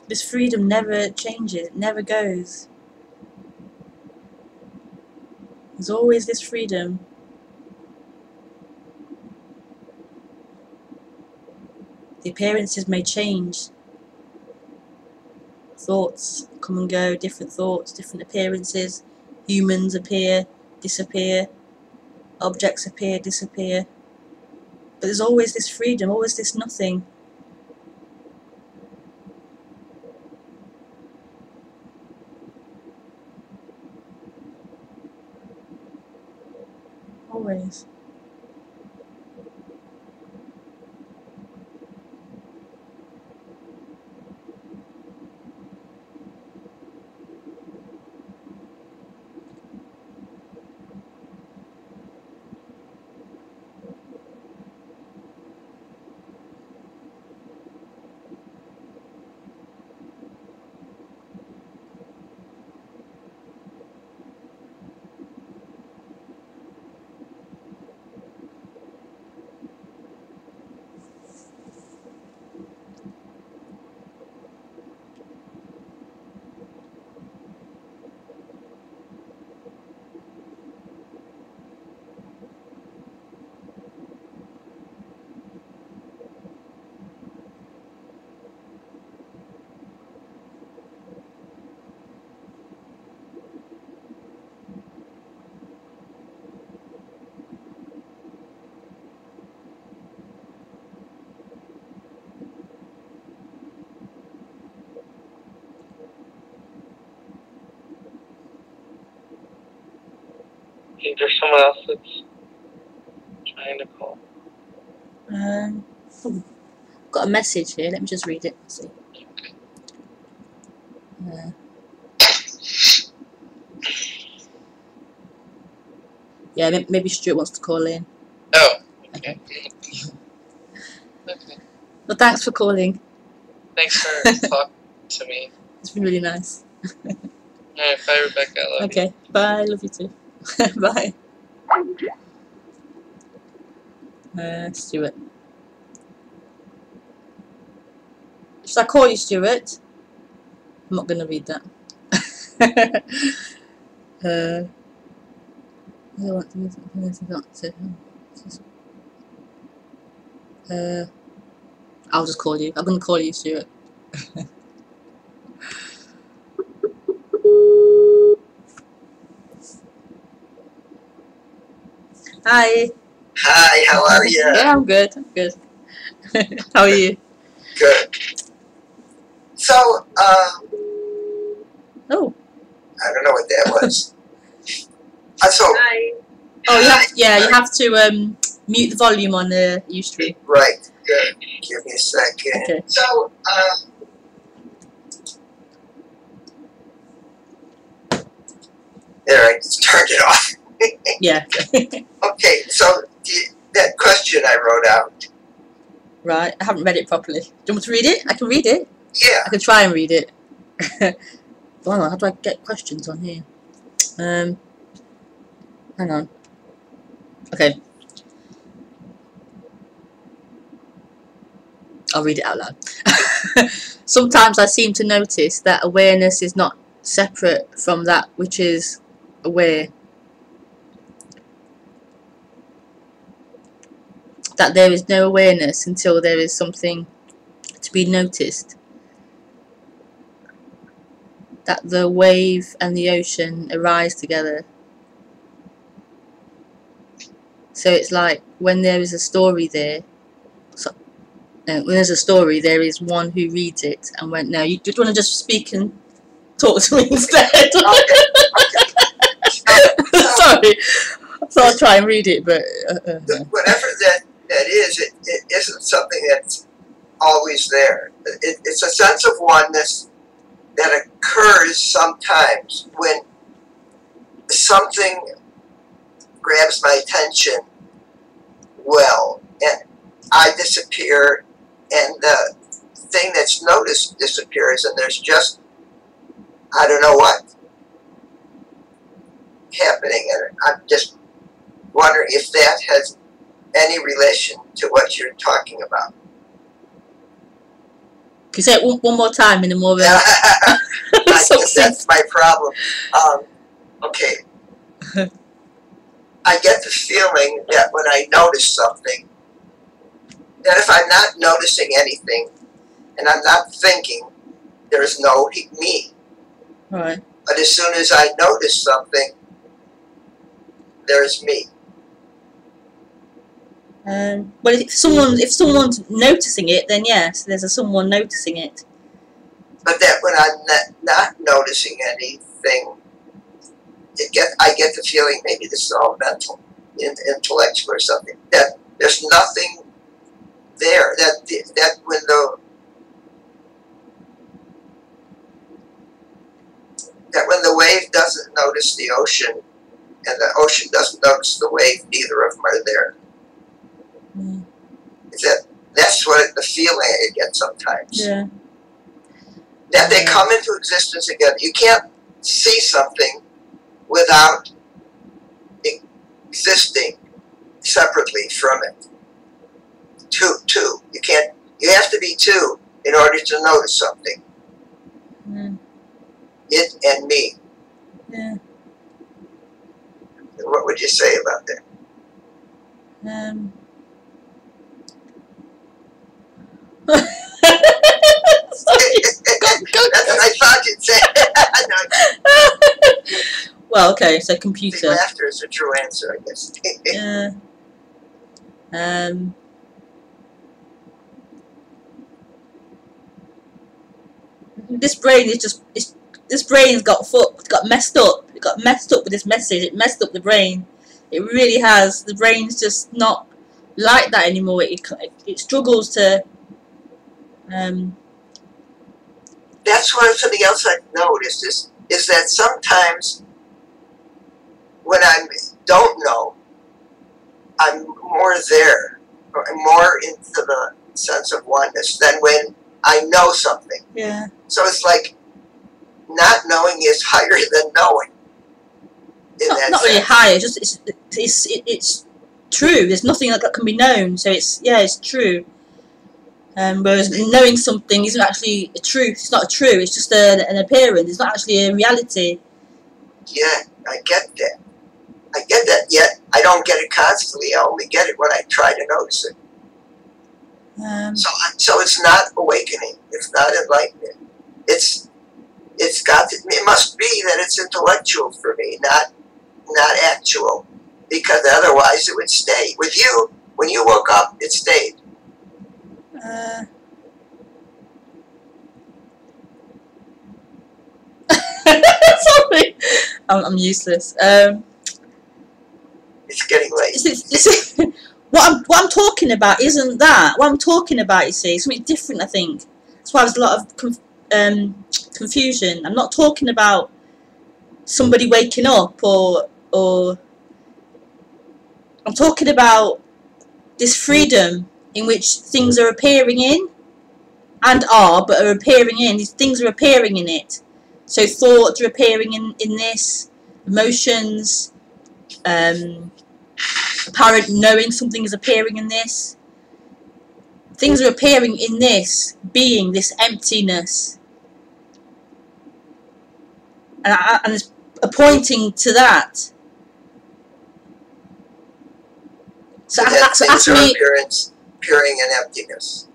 This freedom never changes, it never goes. There's always this freedom. The appearances may change. Thoughts come and go, different thoughts, different appearances. Humans appear, disappear. Objects appear, disappear. But there's always this freedom, always this nothing. Always. Is there someone else that's trying to call? Got a message here. Let me just read it. Let's see. Yeah, maybe Stuart wants to call in. Oh, okay. Okay. Well, thanks for calling. Thanks for talking to me. It's been really nice. Alright, bye Rebecca, I love you. Okay, bye. Love you too. Bye. Stuart. Should I call you Stuart? I'm not going to read that. I'll just call you. I'm going to call you Stuart. Hi. Hi, how are you? Yeah, I'm good. I'm good. How are you? Good. So, Oh. I don't know what that was. So, Hi. Oh, you have to mute the volume on the Ustream. right. Good. Give me a second. Okay. So, there, I just turned it off. Yeah. Okay, so that question I wrote out. Right. I haven't read it properly. Do you want me to read it? I can read it. Yeah. I can try and read it. Wow, how do I get questions on here? Hang on. Okay. I'll read it out loud. Sometimes I seem to notice that awareness is not separate from that which is aware. That there is no awareness until there is something to be noticed. That the wave and the ocean arise together. So it's like when there is a story there, when there's a story, there is one who reads it. And when now you just want to just speak and talk to me instead. Sorry, so I'll try and read it, but Whatever that is, it isn't something that's always there. It's a sense of oneness that occurs sometimes when something grabs my attention well, and I disappear, and the thing that's noticed disappears, and there's just, I don't know what happening, and I'm just wondering if that has any relation to what you're talking about. Can you say it one more time in a more I guess that's my problem. Okay. I get the feeling that when I notice something, that if I'm not noticing anything and I'm not thinking, there is no me. Right. But as soon as I notice something, there's me. Well, if someone's noticing it, then yes, there's someone noticing it. But that when I'm not noticing anything, I get the feeling maybe this is all mental, intellectual or something. That there's nothing there. That when the wave doesn't notice the ocean, and the ocean doesn't notice the wave, neither of them are there. Mm. That's what the feeling I get sometimes. Yeah. That they come into existence together. You can't see something without existing separately from it. Two. You can't. You have to be two in order to notice something. Mm. It and me. Yeah. What would you say about that? That's what I thought you'd say. Well, okay, so computer. Laughter is a true answer, I guess. Yeah. This brain is just this brain's got messed up. It got messed up with this message. It messed up the brain. It really has. The brain's just not like that anymore. It struggles to. That's something else I've noticed is that sometimes when I don't know, I'm more there, or I'm more into the sense of oneness than when I know something. Yeah. So it's like not knowing is higher than knowing. Not really higher. It's true. There's nothing that can be known. So it's true. Whereas knowing something isn't actually a truth. It's not a true. It's just an appearance. It's not actually a reality. Yeah, I get that. I get that. Yet I don't get it constantly. I only get it when I try to notice it. So it's not awakening. It's not enlightenment. It must be that it's intellectual for me, not actual, because otherwise it would stay. With you, when you woke up, it stayed. Sorry, I'm useless. It's getting late. What I'm talking about isn't that. What I'm talking about, you see, is something different. I think that's why there's a lot of confusion. I'm not talking about somebody waking up, or I'm talking about this freedom in which things are appearing in, but are appearing in. These things are appearing in it. So thoughts are appearing in this, emotions, apparent knowing something is appearing in this. Things are appearing in this being, this emptiness. And it's pointing to that. So ask me. Appearing in emptiness.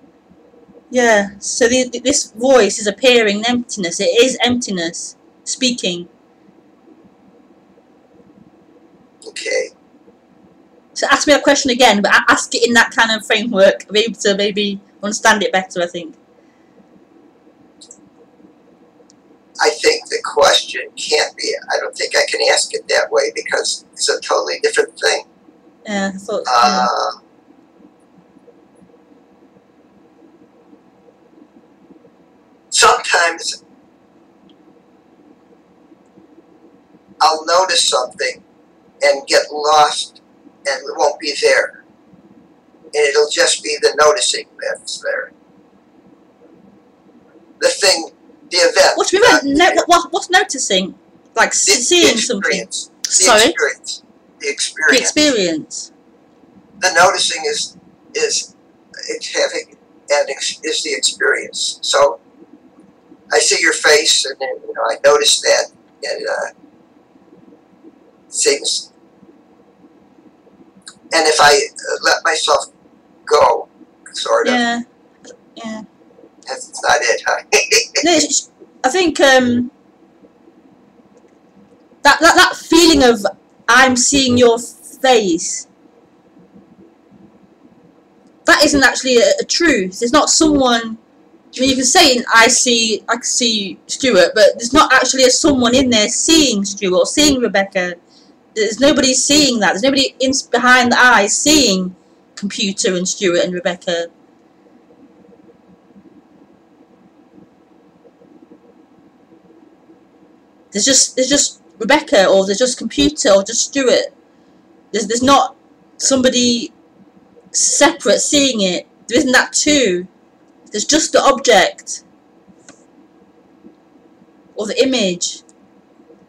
Yeah, so this voice is appearing in emptiness. It is emptiness speaking. Okay. So ask me a question again, but ask it in that kind of framework. I'll be able to maybe understand it better, I think. I think the question can't be, I don't think I can ask it that way because it's a totally different thing. Yeah, I thought Sometimes I'll notice something and get lost and it won't be there. And it'll just be the noticing that's there. The thing, the event. What do you mean? What's noticing? Like seeing something? Sorry? The experience. The experience. The noticing is having is the experience. So I see your face, and then, I notice that, and things. And if I let myself go, sort of. Yeah. That's not it, huh? No, I think that feeling of I'm seeing your face. That isn't actually a truth. It's not someone. I mean, you can say I can see Stuart, but there's not actually someone in there seeing Stuart or seeing Rebecca. There's nobody seeing that. There's nobody behind the eyes seeing Computer and Stuart and Rebecca. There's just Rebecca, or there's just Computer, or just Stuart. There's not somebody separate seeing it. There isn't that too. There's just the object or the image.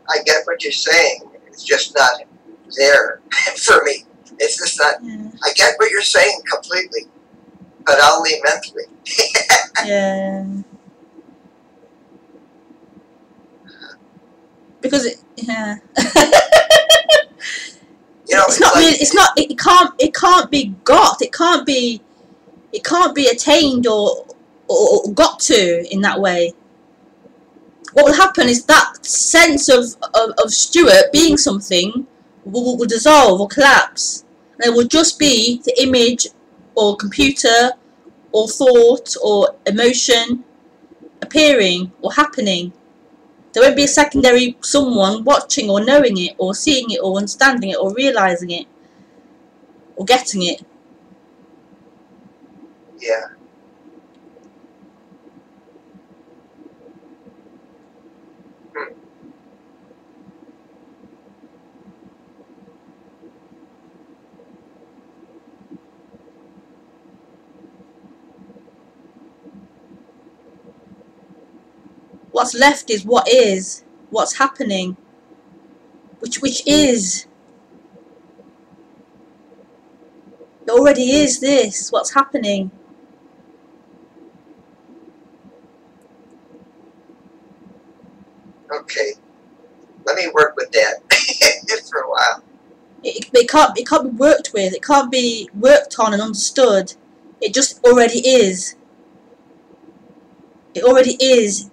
I get what you're saying. It's just not there for me. It's just not. Yeah. I get what you're saying completely, but only mentally. Yeah. Because yeah. It's not really. It's not. It can't be got. It can't be attained or got to in that way. What will happen is that sense of Stuart being something will dissolve or collapse. And it will just be the image or computer or thought or emotion appearing or happening. There won't be a secondary someone watching or knowing it or seeing it or understanding it or realising it or getting it. Yeah. What's left is what is, what's happening, which is. It already is this, what's happening. Okay, let me work with that for a while. It can't be worked with. It can't be worked on and understood. It just already is. It already is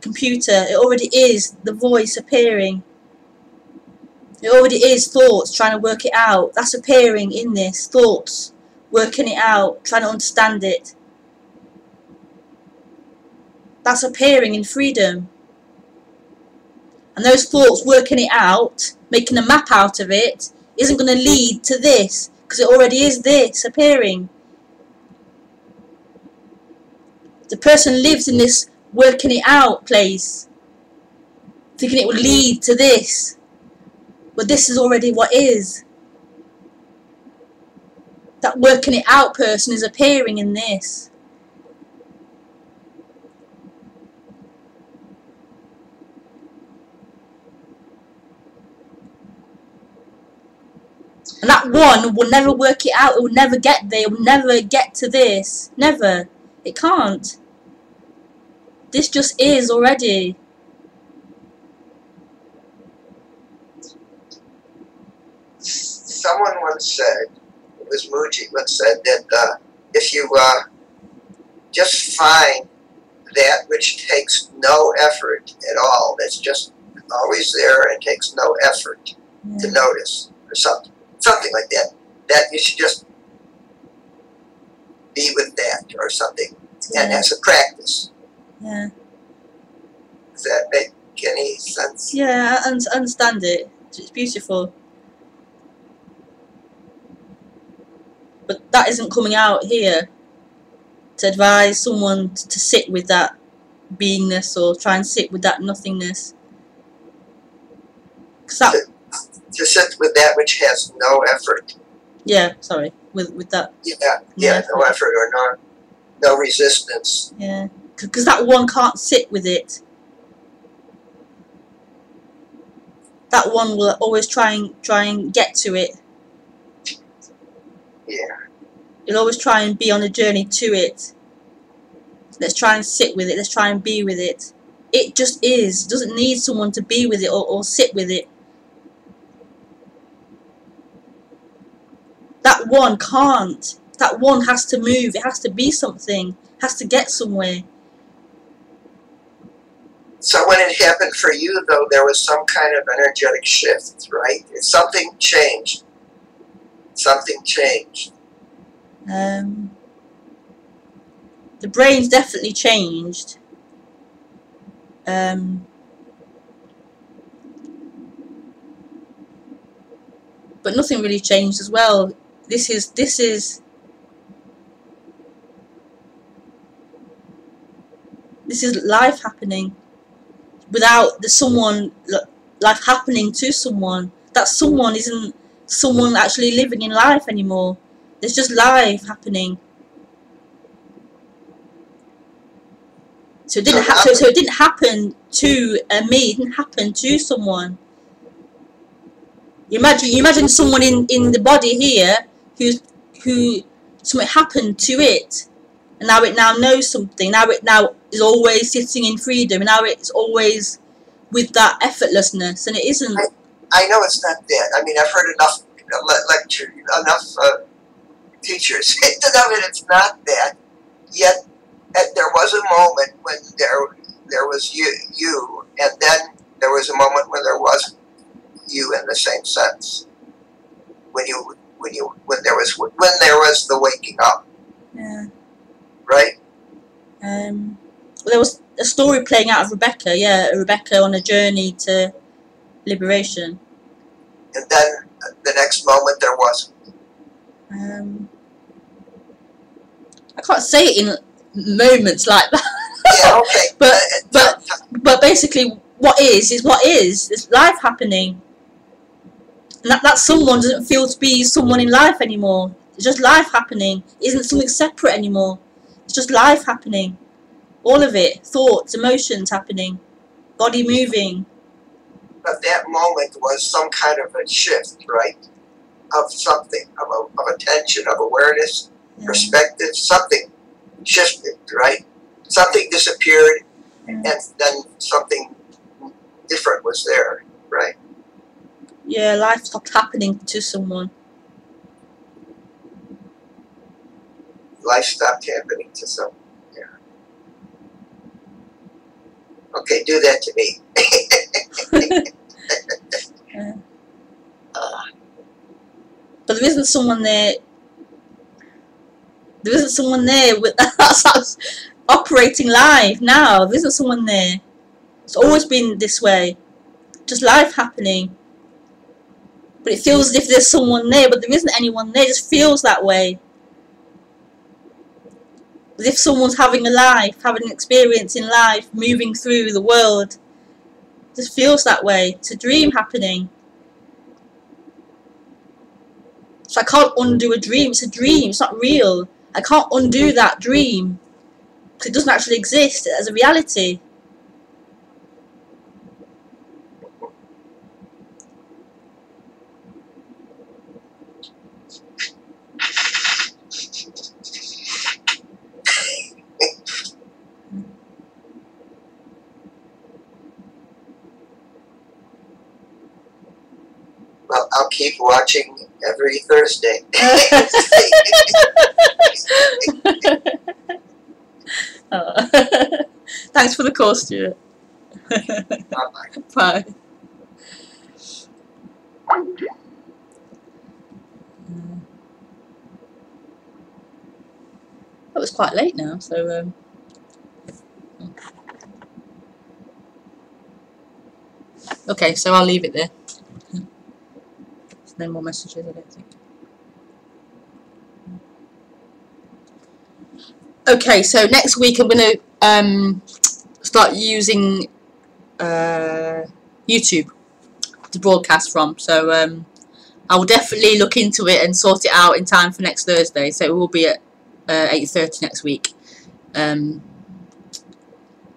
computer. It already is the voice appearing. It already is thoughts trying to work it out. That's appearing in this. Thoughts working it out, trying to understand it. That's appearing in freedom. And those thoughts working it out, making a map out of it, isn't going to lead to this, because it already is this appearing. The person lives in this working it out place, thinking it will lead to this, but this is already what is. That working it out person is appearing in this. And that one will never work it out. It will never get there. It will never get to this. Never. It can't. This just is already. Someone once said, it was Mooji once said, that if you just find that which takes no effort at all, that's just always there and takes no effort to notice, or something like that, that you should just be with that or something, and as a practice. Yeah. Does that make any sense? Yeah, I understand it. It's beautiful. But that isn't coming out here to advise someone to sit with that beingness or try and sit with that nothingness. To sit with that which has no effort. Yeah, sorry, with that. Yeah, no effort or no resistance. Yeah, because that one can't sit with it. That one will always try and get to it. Yeah. You'll always try and be on a journey to it. Let's try and sit with it. Let's try and be with it. It just is. It doesn't need someone to be with it or sit with it. That one can't. That one has to move. It has to be something. It has to get somewhere. So when it happened for you, though, there was some kind of energetic shift, right? Something changed. Something changed. The brain's definitely changed. But nothing really changed as well. This is life happening without the someone, life happening to someone. That someone isn't someone actually living in life anymore. There's just life happening. So it didn't so it didn't happen to me. It didn't happen to someone. You imagine someone in the body here who something happened to it, and now it knows something. Now it is always sitting in freedom. And now it's always with that effortlessness, and it isn't. I know it's not that. I mean, I've heard enough lecture, enough teachers to know that it's not that. Yet there was a moment when there was you, and then there was a moment when there wasn't you in the same sense. When there was the waking up. Yeah. Right. There was a story playing out of Rebecca. Yeah, Rebecca on a journey to liberation. And then the next moment there wasn't. I can't say it in moments like that. Yeah, okay. but basically, what is what is. There's life happening. And that someone doesn't feel to be someone in life anymore. It's just life happening. It isn't something separate anymore. It's just life happening. All of it. Thoughts, emotions happening. Body moving. But that moment was some kind of a shift, right? Of something, of attention, of awareness, perspective, something shifted, right? Something disappeared, and then something different was there, right? Yeah, life stopped happening to someone. Life stopped happening to someone. Yeah. Okay, do that to me. But there isn't someone there. There isn't someone there with that's operating live now. There isn't someone there. It's always been this way. Just life happening. But it feels as if there's someone there, but there isn't anyone there. It just feels that way. As if someone's having a life, having an experience in life, moving through the world. It just feels that way. It's a dream happening. So I can't undo a dream. It's a dream. It's not real. I can't undo that dream. Because it doesn't actually exist as a reality. Well, I'll keep watching every Thursday. Thanks for the call, Stuart. Bye-bye. Bye. It was quite late now, so okay, so I'll leave it there. There's no more messages, I don't think. Okay, so next week I'm going to start using YouTube to broadcast from. So I will definitely look into it and sort it out in time for next Thursday. So it will be at 8:30 next week.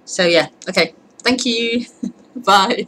So yeah, okay. Thank you. Bye.